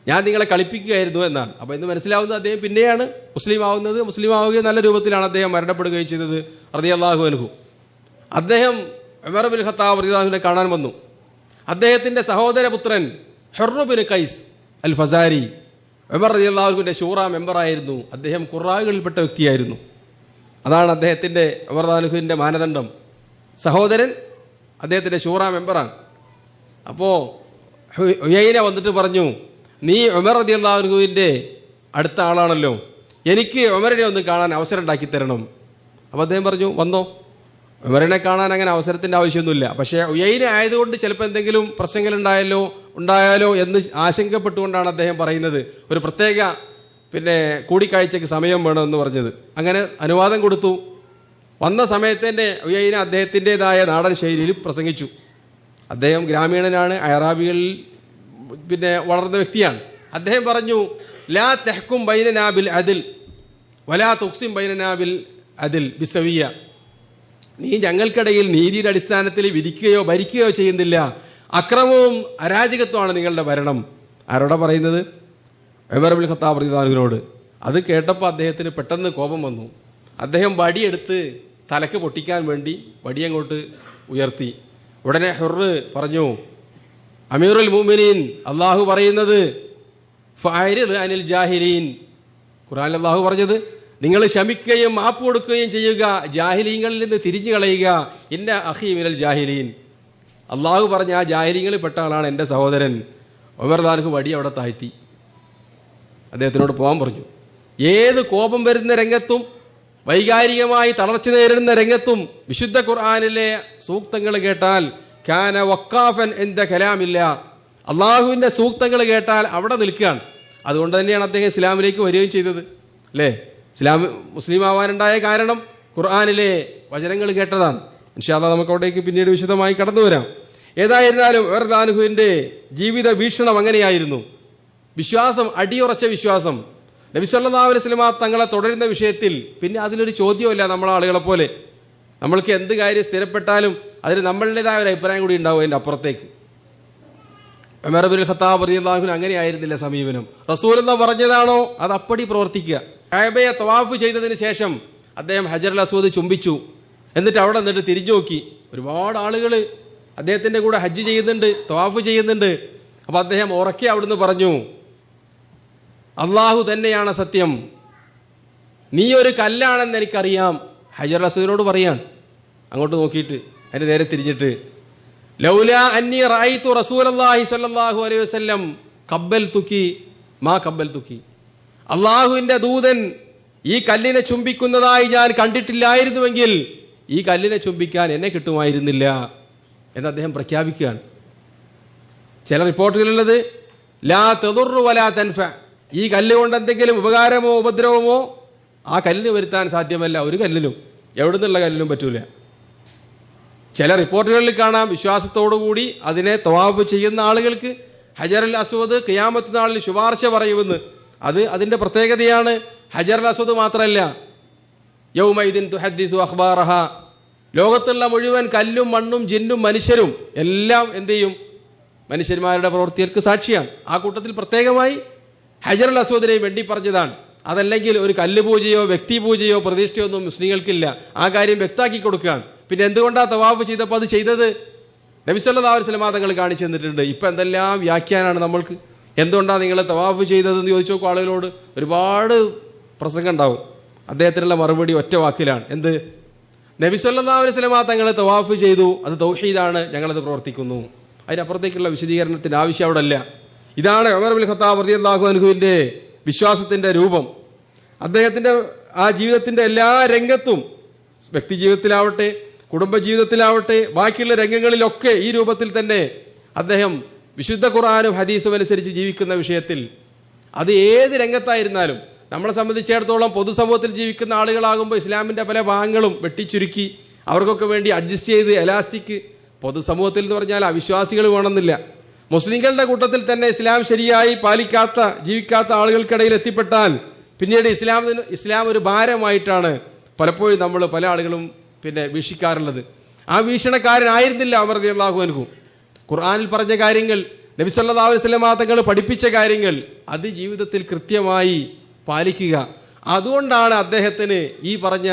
ഞാൻ നിങ്ങളെ കളിപ്പിക്കുകയായിരുന്നു എന്നാണ്. അപ്പോൾ ഇന്ന് മനസ്സിലാവുന്നത് അദ്ദേഹം പിന്നെയാണ് മുസ്ലിം ആവുന്നത്. മുസ്ലിം ആവുകയും നല്ല രൂപത്തിലാണ് അദ്ദേഹം മരണപ്പെടുകയും ചെയ്തത് റളിയല്ലാഹു അൻഹു. അദ്ദേഹം ഉമർ ഇബ്നുൽ ഖത്താബ് റളിയല്ലാഹു അൻഹുവിനെ കാണാൻ വന്നു. അദ്ദേഹത്തിൻ്റെ സഹോദരപുത്രൻ ഹുർറു ബിൻ ഖൈസ് അൽ ഫസാരി ഉമർ റളിയല്ലാഹു അൻഹുവിൻ്റെ ഷൂറ മെമ്പറായിരുന്നു. അദ്ദേഹം ഖുറാകളിൽപ്പെട്ട വ്യക്തിയായിരുന്നു. അതാണ് അദ്ദേഹത്തിൻ്റെ ഉമർ റളിയല്ലാഹുവിൻ്റെ മാനദണ്ഡം. സഹോദരൻ അദ്ദേഹത്തിൻ്റെ ശൂറ മെമ്പറാണ്. അപ്പോൾ ഉയൈന വന്നിട്ട് പറഞ്ഞു, നീ ഉമർ റളിയല്ലാഹുവിൻ്റെ അടുത്ത ആളാണല്ലോ, എനിക്ക് ഉമറിനെ ഒന്ന് കാണാൻ അവസരം ഉണ്ടാക്കി തരണം. അപ്പോൾ അദ്ദേഹം പറഞ്ഞു, വന്നോ. ഉമറിനെ കാണാൻ അങ്ങനെ അവസരത്തിൻ്റെ ആവശ്യമൊന്നുമില്ല. പക്ഷേ ഉയൈന ആയതുകൊണ്ട് ചിലപ്പോൾ എന്തെങ്കിലും പ്രശ്നങ്ങൾ ഉണ്ടായാലോ എന്ന് ആശങ്കപ്പെട്ടുകൊണ്ടാണ് അദ്ദേഹം പറയുന്നത് ഒരു പ്രത്യേക കൂടിക്കാഴ്ചയ്ക്ക് സമയം വേണമെന്ന് പറഞ്ഞത്. അങ്ങനെ അനുവാദം കൊടുത്തു. വന്ന സമയത്ത് തന്നെ ഉയൈന അദ്ദേഹത്തിൻ്റെതായ നാടൻ ശൈലിയിൽ പ്രസംഗിച്ചു. അദ്ദേഹം ഗ്രാമീണനാണ്, അറാബികളിൽ വളർന്ന വ്യക്തിയാണ്. അദ്ദേഹം പറഞ്ഞു, ലാ തഹ്കും ബൈനനാ ബിൽ അദിൽ വലാ തുഖ്സിം ബൈനനാ ബിൽ അദിൽ ബിസവിയ. നീ ഞങ്ങൾക്കിടയിൽ നീതിയുടെ അടിസ്ഥാനത്തിൽ വിധിക്കുകയോ ഭരിക്കുകയോ ചെയ്യുന്നില്ല. അക്രമവും അരാജകത്വമാണ് നിങ്ങളുടെ ഭരണം. ആരോടാ പറയുന്നത്? ഉമർ ഇബ്നുൽ ഖത്താബ് റളിയല്ലാഹു അൻഹുവിനോട്. അത് കേട്ടപ്പോൾ അദ്ദേഹത്തിന് പെട്ടെന്ന് കോപം വന്നു. അദ്ദേഹം വടിയെടുത്ത് തലക്ക് പൊട്ടിക്കാൻ വേണ്ടി വടിയങ്ങോട്ട് ഉയർത്തി. ഉടനെ ഹുർറ് പറഞ്ഞു, അമീറുൽ മുഅ്മിനീൻ, അള്ളാഹു പറയുന്നത് ഫഅരിദ് അനിൽ ജാഹിലീൻ. ഖുർആനിൽ അള്ളാഹു പറഞ്ഞത് നിങ്ങൾ ക്ഷമിക്കുകയും മാപ്പ് കൊടുക്കുകയും ചെയ്യുക, ജാഹിലീങ്ങളിൽ നിന്ന് തിരിഞ്ഞു കളയുക. ഇന്ന അഖീ മിനൽ ജാഹിലീൻ. അള്ളാഹു പറഞ്ഞ ആ ജാഹിലീങ്ങളിൽ പെട്ട ആളാണ് എൻ്റെ സഹോദരൻ. ഉമർ റളിയല്ലാഹു അൻഹു വടി അവിടെ താഴ്ത്തി അദ്ദേഹത്തിനോട് പോകാൻ പറഞ്ഞു. ഏത് കോപം വരുന്ന രംഗത്തും വൈകാരികമായി തളർച്ച നേരിടുന്ന രംഗത്തും വിശുദ്ധ ഖുർആനിലെ സൂക്തങ്ങൾ കേട്ടാൽ കാന വഖാഫൻ ഇൻദ കലാമില്ല, അള്ളാഹുവിൻ്റെ സൂക്തങ്ങൾ കേട്ടാൽ അവിടെ നിൽക്കുകയാണ്. അതുകൊണ്ട് തന്നെയാണ് അദ്ദേഹം ഇസ്ലാമിലേക്ക് വരികയും ചെയ്തത്, അല്ലേ? മുസ്ലിം ആവാനുണ്ടായ കാരണം ഖുർആനിലെ വചനങ്ങൾ കേട്ടതാണ്. ഇൻഷാ അല്ലാഹ് നമുക്ക് അവിടേക്ക് പിന്നീട് വിശദമായി കടന്നു വരാം. ഏതായിരുന്നാലും ഉമർ റളിയല്ലാഹു അൻഹുവിൻ്റെ ജീവിത വീക്ഷണം അങ്ങനെയായിരുന്നു. വിശ്വാസം, അടിയുറച്ച വിശ്വാസം. നബി സല്ലല്ലാഹു അലൈഹി വസല്ലം തങ്ങളെ തുടരുന്ന വിഷയത്തിൽ പിന്നെ അതിലൊരു ചോദ്യമില്ല. നമ്മളെ ആളുകളെ പോലെ നമ്മൾക്ക് എന്ത് കാര്യം സ്ഥിരപ്പെട്ടാലും അതിന് നമ്മളുടേതായ ഒരു അഭിപ്രായം കൂടി ഉണ്ടാവും അതിൻ്റെ അപ്പുറത്തേക്ക്. ഉമർ ഇബ്നുൽ ഖത്താബ് റളിയല്ലാഹു അൻഹു അങ്ങനെയായിരുന്നില്ല സമീപനം. റസൂലുള്ളാഹി പറഞ്ഞതാണോ അത് അപ്പടി പ്രവർത്തിക്കുക. കഅബയെ തവാഫ് ചെയ്തതിന് ശേഷം അദ്ദേഹം ഹജറുൽ അസ്വദ് ചുംബിച്ചു. എന്നിട്ട് അവിടെ നിന്നിട്ട് തിരിഞ്ഞു നോക്കി. ഒരുപാട് ആളുകൾ അദ്ദേഹത്തിൻ്റെ കൂടെ ഹജ്ജ് ചെയ്യുന്നുണ്ട്, തവാഫ് ചെയ്യുന്നുണ്ട്. അപ്പോൾ അദ്ദേഹം ഉറക്കെ അവിടുന്ന് പറഞ്ഞു, അള്ളാഹു തന്നെയാണ് സത്യം, നീ ഒരു കല്ലാണെന്ന് എനിക്കറിയാം. ഹജറുൽ അസ്വദിനോട് പറയാണ്, അങ്ങോട്ട് നോക്കിയിട്ട് അതിന് നേരെ തിരിഞ്ഞിട്ട്, ലൗലാ അന്നി റഅയ്തു റസൂലല്ലാഹി സ്വല്ലല്ലാഹു അലൈഹി വസല്ലം ഖബ്ബൽതുകി മാ ഖബ്ബൽതുകി. അള്ളാഹുവിൻ്റെ ദൂതൻ ഈ കല്ലിനെ ചുംബിക്കുന്നതായി ഞാൻ കണ്ടിട്ടില്ലായിരുന്നുവെങ്കിൽ ഈ കല്ലിനെ ചുംബിക്കാൻ എന്നെ കിട്ടുമായിരുന്നില്ല എന്ന് അദ്ദേഹം പ്രഖ്യാപിക്കുകയാണ്. ചില റിപ്പോർട്ടുകളുള്ളത് ലാ തദുറു വലാ തൻഫ, ഈ കല്ല് കൊണ്ട് എന്തെങ്കിലും ഉപകാരമോ ഉപദ്രവമോ ആ കല്ലിന് വരുത്താൻ സാധ്യമല്ല. ഒരു കല്ലിലും, എവിടെ നിന്നുള്ള കല്ലിലും പറ്റൂല. ചില റിപ്പോർട്ടുകളിൽ കാണാം വിശ്വാസത്തോടുകൂടി അതിനെ തവാഫ് ചെയ്യുന്ന ആളുകൾക്ക് ഹജറുൽ അസ്വദ് ഖിയാമത്ത് നാളിൽ ശുപാർശ പറയുമെന്ന്. അതിൻ്റെ പ്രത്യേകതയാണ്. ഹജറുൽ അസ്വദ് മാത്രമല്ല, യൗമൈദിൻ തുഹദ്ദിസു അഖ്ബാറഹ, ലോകത്തുള്ള മുഴുവൻ കല്ലും മണ്ണും ജിന്നും മനുഷ്യരും എല്ലാം എന്ത് ചെയ്യും? മനുഷ്യന്മാരുടെ പ്രവൃത്തികൾക്ക് സാക്ഷിയാണ്. ആ കൂട്ടത്തിൽ പ്രത്യേകമായി ഹജറുൽ അസ്വദിനെ വേണ്ടി പറഞ്ഞതാണ്. അതല്ലെങ്കിൽ ഒരു കല്ല് പൂജയോ വ്യക്തി പൂജയോ പ്രതിഷ്ഠയോ ഒന്നും മുസ്ലിങ്ങൾക്കില്ല. ആ കാര്യം വ്യക്താക്കി കൊടുക്കുകയാണ്. പിന്നെ എന്തുകൊണ്ടാണ് തവാഫ് ചെയ്തപ്പോൾ അത് ചെയ്തത്? നബി സല്ലല്ലാഹു അലൈഹി വസല്ലം തങ്ങൾ കാണിച്ചു തന്നിട്ടുണ്ട്. ഇപ്പം എന്തെല്ലാം വ്യാഖ്യാനമാണ് നമ്മൾക്ക്. എന്തുകൊണ്ടാണ് നിങ്ങൾ തവാഫ് ചെയ്തതെന്ന് ചോദിച്ചു നോക്കും ആളുകളോട്. ഒരുപാട് പ്രസംഗം ഉണ്ടാവും. അദ്ദേഹത്തിനുള്ള മറുപടി ഒറ്റ വാക്കിലാണ്. എന്ത്? നബി സല്ലല്ലാഹു അലൈഹി വസല്ലം തങ്ങൾ തവാഫ് ചെയ്തു, അത് തൗഹീദാണ്, ഞങ്ങളത് പ്രവർത്തിക്കുന്നു. അതിനപ്പുറത്തേക്കുള്ള വിശദീകരണത്തിൻ്റെ ആവശ്യം അവിടെ അല്ല. ഇതാണ് ഉമർ ഇബ്നുൽ ഖത്താബ് റളിയല്ലാഹു അൻഹുവിൻ്റെ വിശ്വാസത്തിൻ്റെ രൂപം. അദ്ദേഹത്തിൻ്റെ ആ ജീവിതത്തിൻ്റെ എല്ലാ രംഗത്തും, വ്യക്തി ജീവിതത്തിലാവട്ടെ കുടുംബജീവിതത്തിലാവട്ടെ ബാക്കിയുള്ള രംഗങ്ങളിലൊക്കെ ഈ രൂപത്തിൽ തന്നെ അദ്ദേഹം വിശുദ്ധ ഖുർആനും ഹദീസും അനുസരിച്ച് ജീവിക്കുന്ന വിഷയത്തിൽ, അത് ഏത് രംഗത്തായിരുന്നാലും നമ്മളെ സംബന്ധിച്ചിടത്തോളം പൊതുസമൂഹത്തിൽ ജീവിക്കുന്ന ആളുകളാകുമ്പോൾ ഇസ്ലാമിൻ്റെ പല ഭാഗങ്ങളും വെട്ടിച്ചുരുക്കി അവർക്കൊക്കെ വേണ്ടി അഡ്ജസ്റ്റ് ചെയ്ത് എലാസ്റ്റിക്, പൊതുസമൂഹത്തിൽ എന്ന് പറഞ്ഞാൽ അവിശ്വാസികൾ വേണമെന്നില്ല, മുസ്ലിങ്ങളുടെ കൂട്ടത്തിൽ തന്നെ ഇസ്ലാം ശരിയായി പാലിക്കാത്ത ജീവിക്കാത്ത ആളുകൾക്കിടയിൽ എത്തിപ്പെട്ടാൽ പിന്നീട് ഇസ്ലാം ഒരു ഭാരമായിട്ടാണ് പലപ്പോഴും നമ്മൾ പല ആളുകളും വീക്ഷിക്കാറുള്ളത്. ആ വീക്ഷണക്കാരനായിരുന്നില്ല ഉമർ റളിയല്ലാഹു അൻഹു. ഖുർആനിൽ പറഞ്ഞ കാര്യങ്ങൾ, നബി സല്ലല്ലാഹു അലൈഹി വസല്ലം തങ്ങൾ പഠിപ്പിച്ച കാര്യങ്ങൾ അത് ജീവിതത്തിൽ കൃത്യമായി പാലിക്കുക. അതുകൊണ്ടാണ് അദ്ദേഹത്തിന് ഈ പറഞ്ഞ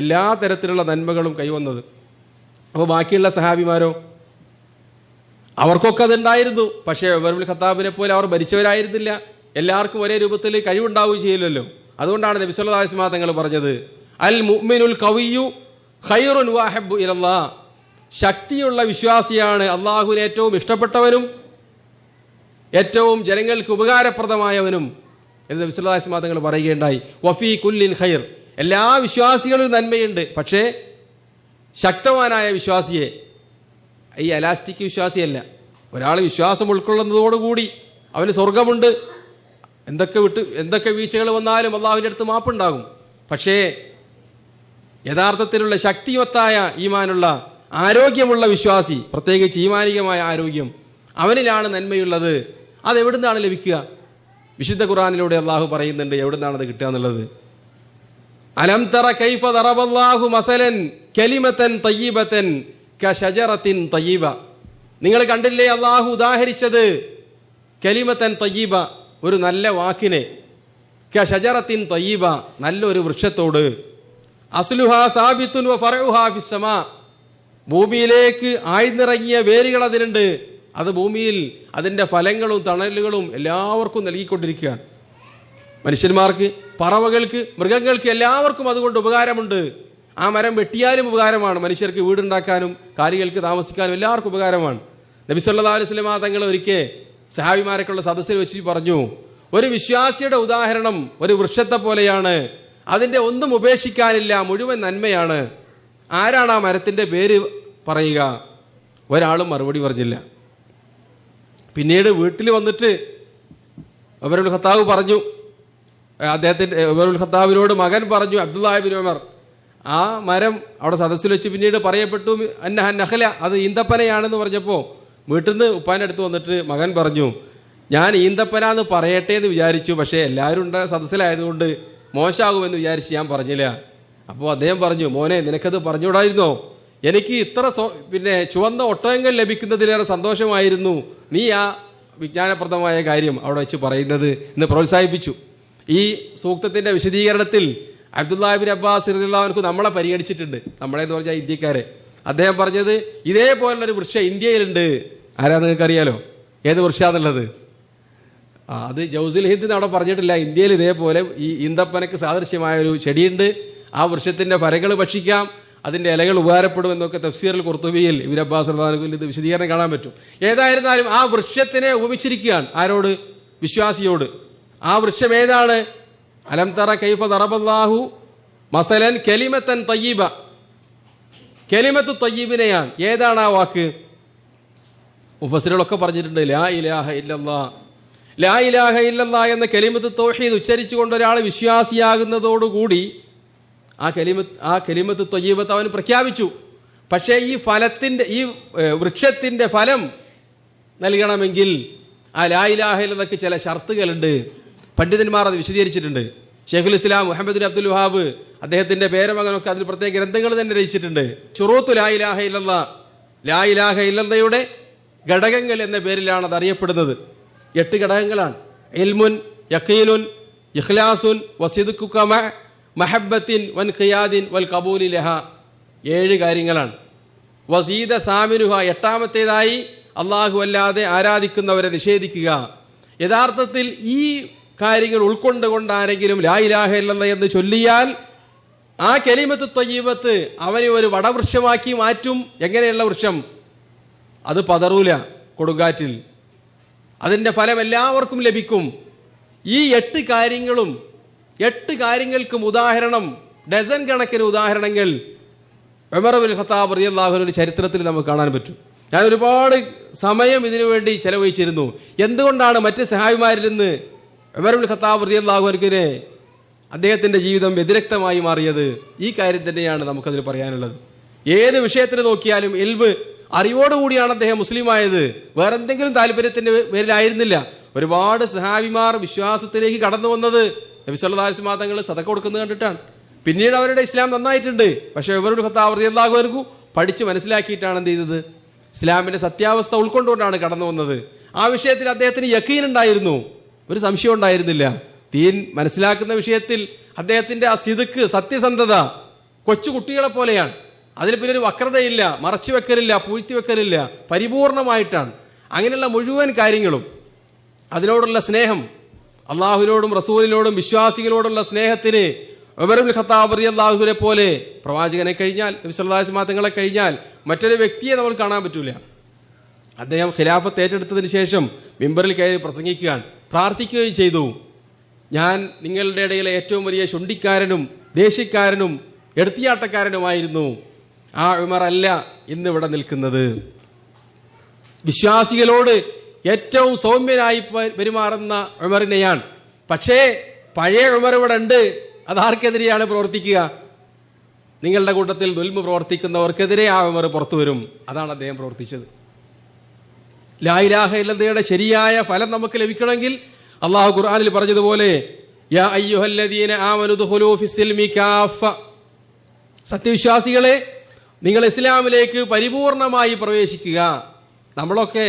എല്ലാ തരത്തിലുള്ള നന്മകളും കൈവന്നത്. അപ്പോൾ ബാക്കിയുള്ള സഹാബിമാരോ? അവർക്കൊക്കെ അതുണ്ടായിരുന്നു. പക്ഷേ ഉമർ ഇബ്നുൽ ഖത്താബിനെ പോലെ അവർ ഭരിച്ചവരായിരുന്നില്ല. എല്ലാവർക്കും ഒരേ രൂപത്തിൽ കഴിവുണ്ടാവുകയും ചെയ്യില്ലല്ലോ. അതുകൊണ്ടാണ് നബി സല്ലല്ലാഹു അലൈഹി വസല്ലം തങ്ങൾ പറഞ്ഞത്, അൽ മുഅ്മിനുൽ ഖവിയ്യു ഖൈറുൻ വഅഹബ്ബു ഇലല്ലാഹ്. ശക്തിയുള്ള വിശ്വാസിയാണ് അള്ളാഹുവിന് ഏറ്റവും ഇഷ്ടപ്പെട്ടവനും ഏറ്റവും ജനങ്ങൾക്ക് ഉപകാരപ്രദമായവനും എന്ന് നബി സല്ലല്ലാഹു അലൈഹി വസല്ലം തങ്ങൾ പറയുകയുണ്ടായി. വഫീ കുല്ലിൻ ഖൈർ, എല്ലാ വിശ്വാസികളിലും നന്മയുണ്ട്. പക്ഷേ ശക്തവാനായ വിശ്വാസിയെ, ഈ അലാസ്റ്റിക് വിശ്വാസിയല്ല. ഒരാൾ വിശ്വാസം ഉൾക്കൊള്ളുന്നതോടുകൂടി അവന് സ്വർഗമുണ്ട്, എന്തൊക്കെ വീഴ്ചകൾ വന്നാലും അള്ളാഹുവിൻ്റെ അടുത്ത് മാപ്പുണ്ടാകും. പക്ഷേ യഥാർത്ഥത്തിലുള്ള ശക്തിവത്തായ ഈമാനുള്ള ആരോഗ്യമുള്ള വിശ്വാസി, പ്രത്യേകിച്ച് ഈമാനികമായ ആരോഗ്യം, അവനിലാണ് നന്മയുള്ളത്. അതെവിടുന്നാണ് ലഭിക്കുക? വിശുദ്ധ ഖുർആനിലൂടെ അള്ളാഹു പറയുന്നുണ്ട് എവിടുന്നാണത് കിട്ടുക എന്നുള്ളത്. അലം തറ കൈഫ ദറബല്ലാഹു മസലൻ കലിമതൻ തയ്യിബതൻ കശജറത്തിൻ തയ്യിബ. നിങ്ങൾ കണ്ടില്ലേ അള്ളാഹു ഉദാഹരിച്ചത് കലിമതൻ തയ്യിബ, ഒരു നല്ല വാക്കിനെ, കശജറത്തിൻ തയ്യിബ, നല്ലൊരു വൃക്ഷത്തോട്, അസ്ലുഹാ സാബിത്തുൻ വ ഫറഉഹാ ഫിസ്സമാ, ഭൂമിയിലേക്ക് ആഴ്ന്നിറങ്ങിയ വേരുകൾ അതിനുണ്ട്, അത് ഭൂമിയിൽ അതിൻ്റെ ഫലങ്ങളും തണലുകളും എല്ലാവർക്കും നൽകിക്കൊണ്ടിരിക്കുകയാണ്. മനുഷ്യന്മാർക്ക്, പറവകൾക്ക്, മൃഗങ്ങൾക്ക് എല്ലാവർക്കും അതുകൊണ്ട് ഉപകാരമുണ്ട്. ആ മരം വെട്ടിയാലും ഉപകാരമാണ്, മനുഷ്യർക്ക് വീടുണ്ടാക്കാനും കാലികൾക്ക് താമസിക്കാനും എല്ലാവർക്കും ഉപകാരമാണ്. നബി സല്ലല്ലാഹു അലൈഹി വസല്ലം തങ്ങൾ ഒരിക്കൽ സഹാബിമാരൊക്കെയുള്ള സദസ്സിൽ വെച്ച് പറഞ്ഞു, ഒരു വിശ്വാസിയുടെ ഉദാഹരണം ഒരു വൃക്ഷത്തെ പോലെയാണ്, അതിൻ്റെ ഒന്നും ഉപേക്ഷിക്കാനില്ല, മുഴുവൻ നന്മയാണ്. ആരാണ് ആ മരത്തിൻ്റെ പേര് പറയുക? ഒരാളും മറുപടി പറഞ്ഞില്ല. പിന്നീട് വീട്ടിൽ വന്നിട്ട് ഉമറുൽ ഖത്താബ് പറഞ്ഞു, അദ്ദേഹത്തിൻ്റെ ഉമറുൽ ഖത്താബിനോട് മകൻ പറഞ്ഞു, അബ്ദുല്ലാഹി ഇബ്നു ഉമർ, ആ മരം അവിടെ സദസ്സിൽ വെച്ച് പിന്നീട് പറയപ്പെട്ടു അന്നഹ നഖല, അത് ഈന്തപ്പനയാണെന്ന് പറഞ്ഞപ്പോൾ വീട്ടിൽ നിന്ന് ഉപ്പാൻ്റെ അടുത്ത് വന്നിട്ട് മകൻ പറഞ്ഞു, ഞാൻ ഈന്തപ്പന എന്ന് പറയട്ടെ എന്ന് വിചാരിച്ചു, പക്ഷേ എല്ലാവരും സദസ്സിലായതുകൊണ്ട് മോശമാകുമെന്ന് വിചാരിച്ച് ഞാൻ പറഞ്ഞില്ല. അപ്പോൾ അദ്ദേഹം പറഞ്ഞു, മോനെ നിനക്കത് പറഞ്ഞുകൂടായിരുന്നോ? എനിക്ക് ഇത്ര ചുവന്ന ഒട്ടകങ്ങൾ ലഭിക്കുന്നതിലേറെ സന്തോഷമായിരുന്നു നീ ആ വിജ്ഞാനപ്രദമായ കാര്യം അവിടെ വെച്ച് പറയുന്നത് എന്ന് പ്രോത്സാഹിപ്പിച്ചു. ഈ സൂക്തത്തിൻ്റെ വിശദീകരണത്തിൽ അബ്ദുല്ലാഹി ഇബ്നു അബ്ബാസ് റളിയല്ലാഹു അൻഹു നമ്മളെ പരിഗണിച്ചിട്ടുണ്ട്, നമ്മളെന്ന് പറഞ്ഞാൽ ഇന്ത്യക്കാരെ. അദ്ദേഹം പറഞ്ഞത് ഇതേപോലുള്ളൊരു വൃക്ഷം ഇന്ത്യയിലുണ്ട്. ആരാ നിങ്ങൾക്കറിയാലോ ഏത് വൃക്ഷാന്നുള്ളത്? അത് ജൗസുൽ ഹിന്ദ് അവിടെ പറഞ്ഞിട്ടില്ല. ഇന്ത്യയിൽ ഇതേപോലെ ഈ ഈന്തപ്പനക്ക് സാദൃശ്യമായൊരു ചെടിയുണ്ട്, ആ വൃക്ഷത്തിൻ്റെ ഫലങ്ങൾ ഭക്ഷിക്കാം, അതിൻ്റെ ഇലകൾ ഉപകാരപ്പെടും എന്നൊക്കെ തഫ്സീറുൽ ഖുർത്തുബിയിൽ ഇബ്നു അബ്ബാസ് റളിയല്ലാഹു അൻഹു ഇത് വിശദീകരണം കാണാൻ പറ്റും. ഏതായിരുന്നാലും ആ വൃക്ഷത്തിനെ ഉപമിച്ചിരിക്കുകയാണ്. ആരോട്? വിശ്വാസിയോട്. ആ വൃക്ഷം ഏതാണ്? അലം തറ കൈഫ ദറബല്ലാഹു മസലൻ കലിമത്തൻ തയ്യിബ, കലിമത്തു തയ്യിബിനെയാണ്. ഏതാണ് ആ വാക്ക്? മുഫസ്സിറുകളൊക്കെ പറഞ്ഞിട്ടുണ്ട്, ലാ ഇലാഹ ഇല്ലല്ലാഹ്. ലാ ഇലാഹ ഇല്ലല്ലാഹ് എന്ന കലിമത്ത് തൗഹീദ് ഉച്ചരിച്ചുകൊണ്ട് ഒരാൾ വിശ്വാസിയാകുന്നതോടുകൂടി ആ കലിമത്ത് തയ്യിബത്ത് അവൻ പ്രഖ്യാപിച്ചു. പക്ഷേ ഈ ഫലത്തിൻ്റെ, ഈ വൃക്ഷത്തിൻ്റെ ഫലം നൽകണമെങ്കിൽ ആ ലാ ഇലാഹ ഇല്ലല്ലാഹ്ക്ക് ചില ഷർത്തുകളുണ്ട്. പണ്ഡിതന്മാർ അത് വിശദീകരിച്ചിട്ടുണ്ട്. ഷെയ്ഖുൽ ഇസ്ലാം മുഹമ്മദ് ബിൻ അബ്ദുൽ വഹാബ് അദ്ദേഹത്തിൻ്റെ പേരമകനൊക്കെ അതിൽ പ്രത്യേക ഗ്രന്ഥങ്ങൾ തന്നെ രചിച്ചിട്ടുണ്ട്. ശുറൂത്ത് ലാ ഇലാഹ ഇല്ലല്ലാഹ്, ലാ ഇലാഹ ഇല്ലല്ലാഹയുടെ ഘടകങ്ങൾ എന്ന പേരിലാണ് അത് അറിയപ്പെടുന്നത്. 8 ഘടകങ്ങളാണ്. ഇൽമുൻ, യഖീനുൻ, ഇഖ്ലാസുൻ, വസിദ്ഖുക മഹബ്ബത്തിൻ വൻഖിയാദിൻ വൽ ഖബൂലി ലഹ. 7 കാര്യങ്ങളാണ്. വസീദ സാമിനുഹ, 8ാമത്തേതായി അള്ളാഹു അല്ലാതെ ആരാധിക്കുന്നവരെ നിഷേധിക്കുക. യഥാർത്ഥത്തിൽ ഈ കാര്യങ്ങൾ ഉൾക്കൊണ്ടുകൊണ്ട് ആരെങ്കിലും ലാ ഇലാഹ ഇല്ലല്ലാഹ് എന്ന് ചൊല്ലിയാൽ ആ കലിമത്ത് തയ്യിബത്ത് അവനെ ഒരു വടവൃക്ഷമാക്കി മാറ്റും. എങ്ങനെയുള്ള വൃക്ഷം? അത് പതറൂല കൊടുങ്കാറ്റിൽ, അതിൻ്റെ ഫലം എല്ലാവർക്കും ലഭിക്കും. ഈ 8 കാര്യങ്ങളും, 8 കാര്യങ്ങൾക്കും ഉദാഹരണം, ഡസൻ കണക്കിന് ഉദാഹരണങ്ങൾ ഉമർ ഇബ്നുൽ ഖത്താബ് റളിയല്ലാഹു അൻഹുവിന്റെ ചരിത്രത്തിൽ നമുക്ക് കാണാൻ പറ്റും. ഞാൻ ഒരുപാട് സമയം ഇതിനു വേണ്ടി ചെലവഴിച്ചിരുന്നു. എന്തുകൊണ്ടാണ് മറ്റ് സഹായിമാരിൽ നിന്ന് ഉമർ ഇബ്നുൽ ഖത്താബ് റളിയല്ലാഹു അൻഹുവിനെ അദ്ദേഹത്തിൻ്റെ ജീവിതം വ്യതിരക്തമായി മാറിയത്? ഈ കാര്യം തന്നെയാണ് നമുക്കതിൽ പറയാനുള്ളത്. ഏത് വിഷയത്തിന് നോക്കിയാലും ഇൽമ്, അറിവോടുകൂടിയാണ് അദ്ദേഹം മുസ്ലിമായത്. വേറെന്തെങ്കിലും താല്പര്യത്തിൻ്റെ പേരിലായിരുന്നില്ല. ഒരുപാട് സഹാബിമാർ വിശ്വാസത്തിലേക്ക് കടന്നു വന്നത് നബി സല്ലല്ലാഹു അലൈഹി വസല്ലം തങ്ങൾ സദഖ കൊടുക്കുന്നത് കണ്ടിട്ടാണ്. പിന്നീട് അവരുടെ ഇസ്ലാം നന്നായിട്ടുണ്ട്. പക്ഷേ ഉമർ ഇബ്നുൽ ഖത്താബ് റളിയല്ലാഹു അൻഹു പഠിച്ച് മനസ്സിലാക്കിയിട്ടാണ് എന്ത് ചെയ്തത്? ഇസ്ലാമിൻ്റെ സത്യാവസ്ഥ ഉൾക്കൊണ്ടുകൊണ്ടാണ് കടന്നു വന്നത്. ആ വിഷയത്തിൽ അദ്ദേഹത്തിന് യഖീൻ ഉണ്ടായിരുന്നു, ഒരു സംശയം ഉണ്ടായിരുന്നില്ല. ദീൻ മനസ്സിലാക്കുന്ന വിഷയത്തിൽ അദ്ദേഹത്തിൻ്റെ ആ സിദ്ഖ്, സത്യസന്ധത കൊച്ചു കുട്ടികളെ പോലെയാണ്. അതിൽ പിന്നെ ഒരു വക്രതയില്ല, മറച്ചു വെക്കലില്ല, പൂഴ്ത്തി വെക്കലില്ല, പരിപൂർണമായിട്ടാണ്. അങ്ങനെയുള്ള മുഴുവൻ കാര്യങ്ങളും, അതിനോടുള്ള സ്നേഹം, അള്ളാഹുവിനോടും റസൂലിനോടും വിശ്വാസികളോടുള്ള സ്നേഹത്തിന് ഉമർ ഇബ്നുൽ ഖത്താബ് റളിയല്ലാഹുവിനെ പോലെ പ്രവാചകനെ കഴിഞ്ഞാൽ, നബി സല്ലല്ലാഹു അലൈഹി വസല്ലം തങ്ങളെ കഴിഞ്ഞാൽ മറ്റൊരു വ്യക്തിയെ നമ്മൾ കാണാൻ പറ്റൂല. അദ്ദേഹം ഖിലാഫത്ത് ഏറ്റെടുത്തതിന് ശേഷം മിമ്പറിൽ കയറി പ്രസംഗിക്കുകയാണ്, പ്രാർത്ഥിക്കുകയും ചെയ്തു, ഞാൻ നിങ്ങളുടെ ഇടയിലെ ഏറ്റവും വലിയ ശുണ്ഠിക്കാരനും ദേഷ്യക്കാരനും എടുത്തിയാട്ടക്കാരനുമായിരുന്നു. ആ ഉമർ അല്ല ഇന്നിവിടെ നിൽക്കുന്നത്. വിശ്വാസികളോട് ഏറ്റവും സൗമ്യനായി പെരുമാറുന്ന ഉമറിനെയാണ്. പക്ഷേ പഴയ ഉമർ ഇവിടെ ഉണ്ട്. അതാർക്കെതിരെയാണ് പ്രവർത്തിക്കുക? നിങ്ങളുടെ കൂട്ടത്തിൽ ദുൽമ പ്രവർത്തിക്കുന്നവർക്കെതിരെ ആ ഉമർ പുറത്തു വരും. അതാണ് അദ്ദേഹം പ്രവർത്തിച്ചത്. ലാ ഇലാഹ ഇല്ലല്ലയുടെ ശരിയായ ഫലം നമുക്ക് ലഭിക്കണമെങ്കിൽ അള്ളാഹു ഖുർആനിൽ പറഞ്ഞതുപോലെ യാ അയ്യുഹല്ലദീന ആമനു ദുഖുലൂ ഫിസ്സിൽമി കാഫ, സത്യവിശ്വാസികളെ നിങ്ങൾ ഇസ്ലാമിലേക്ക് പരിപൂർണമായി പ്രവേശിക്കുക. നമ്മളൊക്കെ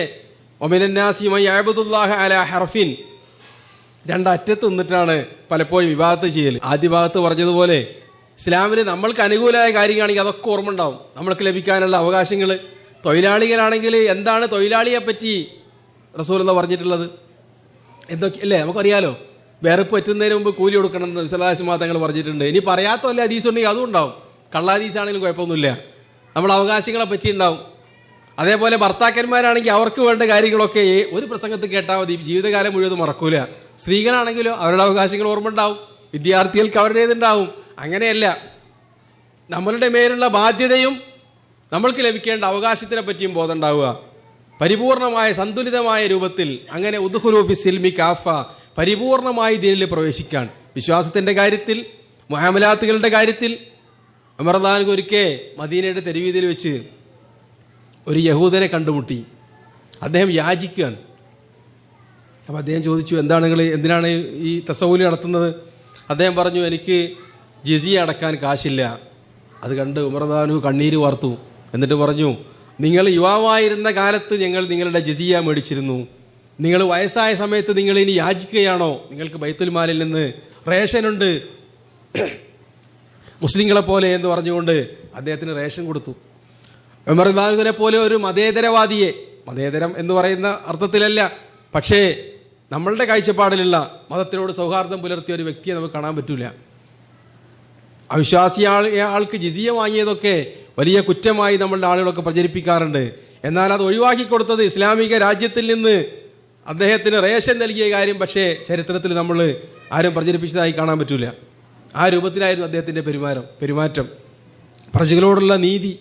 ഒമിനന്നാസി മൻ യഅ്ബുദുല്ലാഹ അലാ ഹർഫിൻ, രണ്ടറ്റത്ത് നിന്നിട്ടാണ് പലപ്പോഴും വിഭാഗത്ത് ചെയ്യൽ. ആദ്യ ഭാഗത്ത് പറഞ്ഞതുപോലെ ഇസ്ലാമിന് നമ്മൾക്ക് അനുകൂലമായ കാര്യങ്ങളാണെങ്കിൽ അതൊക്കെ ഓർമ്മ ഉണ്ടാവും. നമ്മൾക്ക് ലഭിക്കാനുള്ള അവകാശങ്ങൾ. തൊഴിലാളികളാണെങ്കിൽ എന്താണ് തൊഴിലാളിയെ പറ്റി റസൂലുള്ളാഹി പറഞ്ഞിട്ടുള്ളത് എന്തൊക്കെ അല്ലേ നമുക്കറിയാലോ. വേറെപ്പ് പറ്റുന്നതിന് മുമ്പ് കൂലി കൊടുക്കണമെന്ന് വിശദാശമാ തങ്ങൾ പറഞ്ഞിട്ടുണ്ട്. ഇനി പറയാത്ത വല്ല ഹദീസ് ഉണ്ടെങ്കിൽ അതും ഉണ്ടാവും. കള്ളാദീസാണെങ്കിലും കുഴപ്പമൊന്നുമില്ല. നമ്മുടെ അവകാശങ്ങളെ പറ്റി ഉണ്ടാവും. അതേപോലെ ഭർത്താക്കന്മാരാണെങ്കിൽ അവർക്ക് വേണ്ട കാര്യങ്ങളൊക്കെ ഒരു പ്രസംഗത്തിൽ കേട്ടാൽ മതി, ജീവിതകാലം മുഴുവൻ മറക്കൂല. സ്ത്രീകളാണെങ്കിലോ അവരുടെ അവകാശങ്ങൾ ഓർമ്മ ഉണ്ടാവും, വിദ്യാർത്ഥികൾക്ക് അവരുടേതുണ്ടാവും. അങ്ങനെയല്ല, നമ്മളുടെ മേലുള്ള ബാധ്യതയും നമ്മൾക്ക് ലഭിക്കേണ്ട അവകാശത്തിനെ പറ്റിയും ബോധം ഉണ്ടാവുക. പരിപൂർണമായ സന്തുലിതമായ രൂപത്തിൽ അങ്ങനെ ഉദ്ഖുലൂ ഫിസ്സിൽമി കാഫ, പരിപൂർണമായി ദീനിൽ പ്രവേശിക്കാൻ. വിശ്വാസത്തിൻ്റെ കാര്യത്തിൽ, മുആമലാത്തുകളുടെ കാര്യത്തിൽ ഉമർ റളിയല്ലാഹു ഒരിക്കൽ മദീനയുടെ തെരുവീതിയിൽ വെച്ച് ഒരു യഹൂദനെ കണ്ടുമുട്ടി. അദ്ദേഹം യാചിക്കുകയാണ്. അപ്പോൾ അദ്ദേഹം ചോദിച്ചു, എന്തിനാണ് ഈ തസവൂല് നടത്തുന്നത്? അദ്ദേഹം പറഞ്ഞു, എനിക്ക് ജിസിയ അടക്കാൻ കാശില്ല. അത് കണ്ട് ഉമർ റളിയല്ലാഹു കണ്ണീര് വാർത്തു. എന്നിട്ട് പറഞ്ഞു, നിങ്ങൾ യുവാവായിരുന്ന കാലത്ത് ഞങ്ങൾ നിങ്ങളുടെ ജിസിയ മേടിച്ചിരുന്നു. നിങ്ങൾ വയസ്സായ സമയത്ത് നിങ്ങൾ ഇനി യാചിക്കുകയാണോ? നിങ്ങൾക്ക് ബൈത്തുൽ മാലിൽ നിന്ന് റേഷനുണ്ട് മുസ്ലിങ്ങളെ പോലെ എന്ന് പറഞ്ഞുകൊണ്ട് അദ്ദേഹത്തിന് റേഷൻ കൊടുത്തു. ഉമർ റളിയല്ലാഹുവിനെ പോലെ ഒരു മതേതരവാദിയെ, മതേതരം എന്ന് പറയുന്ന അർത്ഥത്തിലല്ല, പക്ഷേ നമ്മളുടെ കാഴ്ചപ്പാടിലുള്ള മതത്തിനോട് സൗഹാർദ്ദം പുലർത്തിയ ഒരു വ്യക്തിയെ നമുക്ക് കാണാൻ പറ്റൂല. അവിശ്വാസി ആൾക്ക് ജിസിയ വാങ്ങിയതൊക്കെ വലിയ കുറ്റമായി നമ്മളുടെ ആളുകളൊക്കെ പ്രചരിപ്പിക്കാറുണ്ട്. എന്നാൽ അത് ഒഴിവാക്കി കൊടുത്തത് ഇസ്ലാമിക രാജ്യത്തിൽ നിന്ന് അദ്ദേഹത്തിന് റേഷൻ നൽകിയ കാര്യം പക്ഷേ ചരിത്രത്തിൽ നമ്മൾ ആരും പ്രചരിപ്പിച്ചതായി കാണാൻ പറ്റൂല. ആ രൂപത്തിലായിരുന്നു അദ്ദേഹത്തിൻ്റെ പെരുമാറ്റം. പ്രജകളോടുള്ള നീതി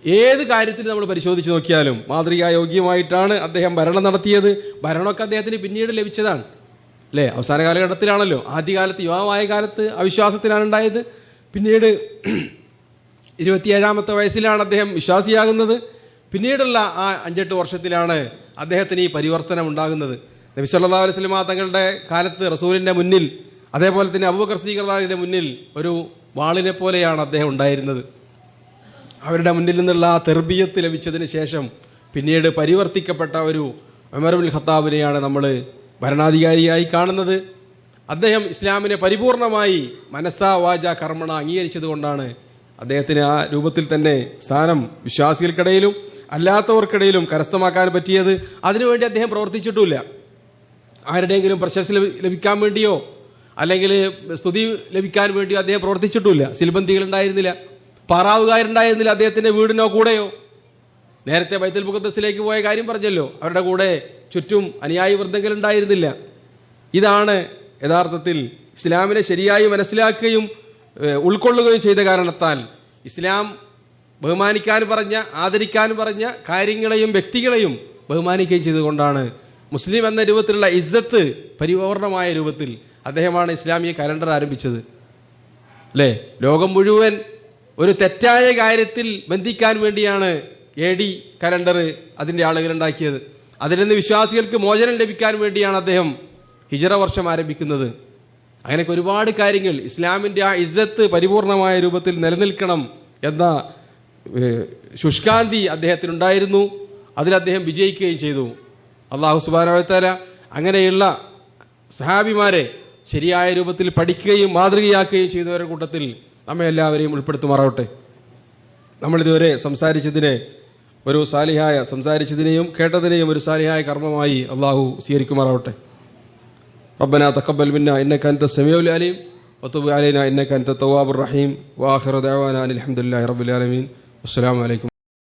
ഏത് കാര്യത്തിൽ നമ്മൾ പരിശോധിച്ച് നോക്കിയാലും മാതൃകാ യോഗ്യമായിട്ടാണ് അദ്ദേഹം ഭരണം നടത്തിയത്. ഭരണമൊക്കെ അദ്ദേഹത്തിന് പിന്നീട് ലഭിച്ചതാണ് അല്ലേ? അവസാന കാലഘട്ടത്തിലാണല്ലോ. ആദ്യകാലത്ത് യുവാവായ കാലത്ത് അവിശ്വാസത്തിലാണ് ഉണ്ടായത്. പിന്നീട് 27-ാമത്തെ വയസ്സിലാണ് അദ്ദേഹം വിശ്വാസിയാകുന്നത്. പിന്നീടുള്ള ആ 5-8 വർഷത്തിലാണ് അദ്ദേഹത്തിന് ഈ പരിവർത്തനം ഉണ്ടാകുന്നത്. നബി സല്ലല്ലാഹു അലൈഹി വസല്ലം തങ്ങളുടെ കാലത്ത് റസൂലിൻ്റെ മുന്നിൽ, അതേപോലെ തന്നെ അബൂബക്കർ സിദ്ദീഖ് റളിയല്ലാഹുവിൻ്റെ മുന്നിൽ ഒരു വാളിനെ പോലെയാണ് അദ്ദേഹം ഉണ്ടായിരുന്നത്. അവരുടെ മുന്നിൽ നിന്നുള്ള ആ തെർബിയത്ത് ലഭിച്ചതിന് ശേഷം പിന്നീട് പരിവർത്തിക്കപ്പെട്ട ഒരു ഉമർ ഇബ്നുൽ ഖത്താബിനെയാണ് നമ്മൾ ഭരണാധികാരിയായി കാണുന്നത്. അദ്ദേഹം ഇസ്ലാമിനെ പരിപൂർണമായി മനസ്സാ വാച കർമ്മണ അംഗീകരിച്ചത് കൊണ്ടാണ് അദ്ദേഹത്തിന് ആ രൂപത്തിൽ തന്നെ സ്ഥാനം വിശ്വാസികൾക്കിടയിലും അല്ലാത്തവർക്കിടയിലും കരസ്ഥമാക്കാൻ പറ്റിയത്. അതിനുവേണ്ടി അദ്ദേഹം പ്രവർത്തിച്ചിട്ടുമില്ല. ആരുടെയെങ്കിലും പ്രശംസ ലഭിക്കാൻ വേണ്ടിയോ അല്ലെങ്കിൽ സ്തുതി ലഭിക്കാൻ വേണ്ടിയോ അദ്ദേഹം പ്രവർത്തിച്ചിട്ടുമില്ല. സിൽബന്തികളുണ്ടായിരുന്നില്ല, പാറാവുകാരുണ്ടായിരുന്നില്ല അദ്ദേഹത്തിൻ്റെ വീടിനോ കൂടെയോ. നേരത്തെ ബൈത്തുൽ മുഖദ്ദസിലേക്ക് പോയ കാര്യം പറഞ്ഞല്ലോ, അവരുടെ കൂടെ ചുറ്റും അനുയായി വൃന്ദങ്ങളുണ്ടായിരുന്നില്ല. ഇതാണ് യഥാർത്ഥത്തിൽ ഇസ്ലാമിനെ ശരിയായി മനസ്സിലാക്കുകയും ഉൾക്കൊള്ളുകയും ചെയ്ത കാരണത്താൽ ഇസ്ലാം ബഹുമാനിക്കാൻ പറഞ്ഞ, ആദരിക്കാൻ പറഞ്ഞ കാര്യങ്ങളെയും വ്യക്തികളെയും ബഹുമാനിക്കുകയും ചെയ്തുകൊണ്ടാണ് മുസ്ലിം എന്ന രൂപത്തിലുള്ള ഇസ്സത്ത് പരിപൂർണമായ രൂപത്തിൽ അദ്ദേഹമാണ് ഇസ്ലാമിക കലണ്ടർ ആരംഭിച്ചത് അല്ലേ? ലോകം മുഴുവൻ ഒരു തെറ്റായ കാര്യത്തിൽ ബന്ധിക്കാൻ വേണ്ടിയാണ് AD കലണ്ടർ അതിൻ്റെ ആളുകളുണ്ടാക്കിയത്. അതിൽ നിന്ന് വിശ്വാസികൾക്ക് മോചനം ലഭിക്കാൻ വേണ്ടിയാണ് അദ്ദേഹം ഹിജറ വർഷം ആരംഭിക്കുന്നത്. അങ്ങനെയൊക്കെ ഒരുപാട് കാര്യങ്ങൾ ഇസ്ലാമിൻ്റെ ആ ഇസ്സത്ത് പരിപൂർണമായ രൂപത്തിൽ നിലനിൽക്കണം എന്ന ശുഷ്കാന്തി അദ്ദേഹത്തിനുണ്ടായിരുന്നു. അതിൽ അദ്ദേഹം വിജയിക്കുകയും ചെയ്തു. അല്ലാഹു സുബ്ഹാനഹു വ തആല അങ്ങനെയുള്ള സഹാബിമാരെ ശരിയായ രൂപത്തിൽ പഠിക്കുകയും മാതൃകയാക്കുകയും ചെയ്തവരുടെ കൂട്ടത്തിൽ നമ്മെ എല്ലാവരെയും ഉൾപ്പെടുത്തുമാറാവട്ടെ. നമ്മളിതുവരെ സംസാരിച്ചതിനെയും കേട്ടതിനെയും ഒരു സാലിഹായ കർമ്മമായി അള്ളാഹു സ്വീകരിക്കുമാറാവട്ടെ. റബ്ബനാ തഖബ്ബൽ മിന്നാ ഇന്നക അൻത സമീഉൽ അലീം വതുബ് അലൈനാ ഇന്നക അൻത തവ്വാബുർ റഹീം വആഖിറു ദഅവാനാ അനിൽ ഹംദുലില്ലാഹി റബ്ബിൽ ആലമീൻ. അസ്സലാമു അലൈക്കും.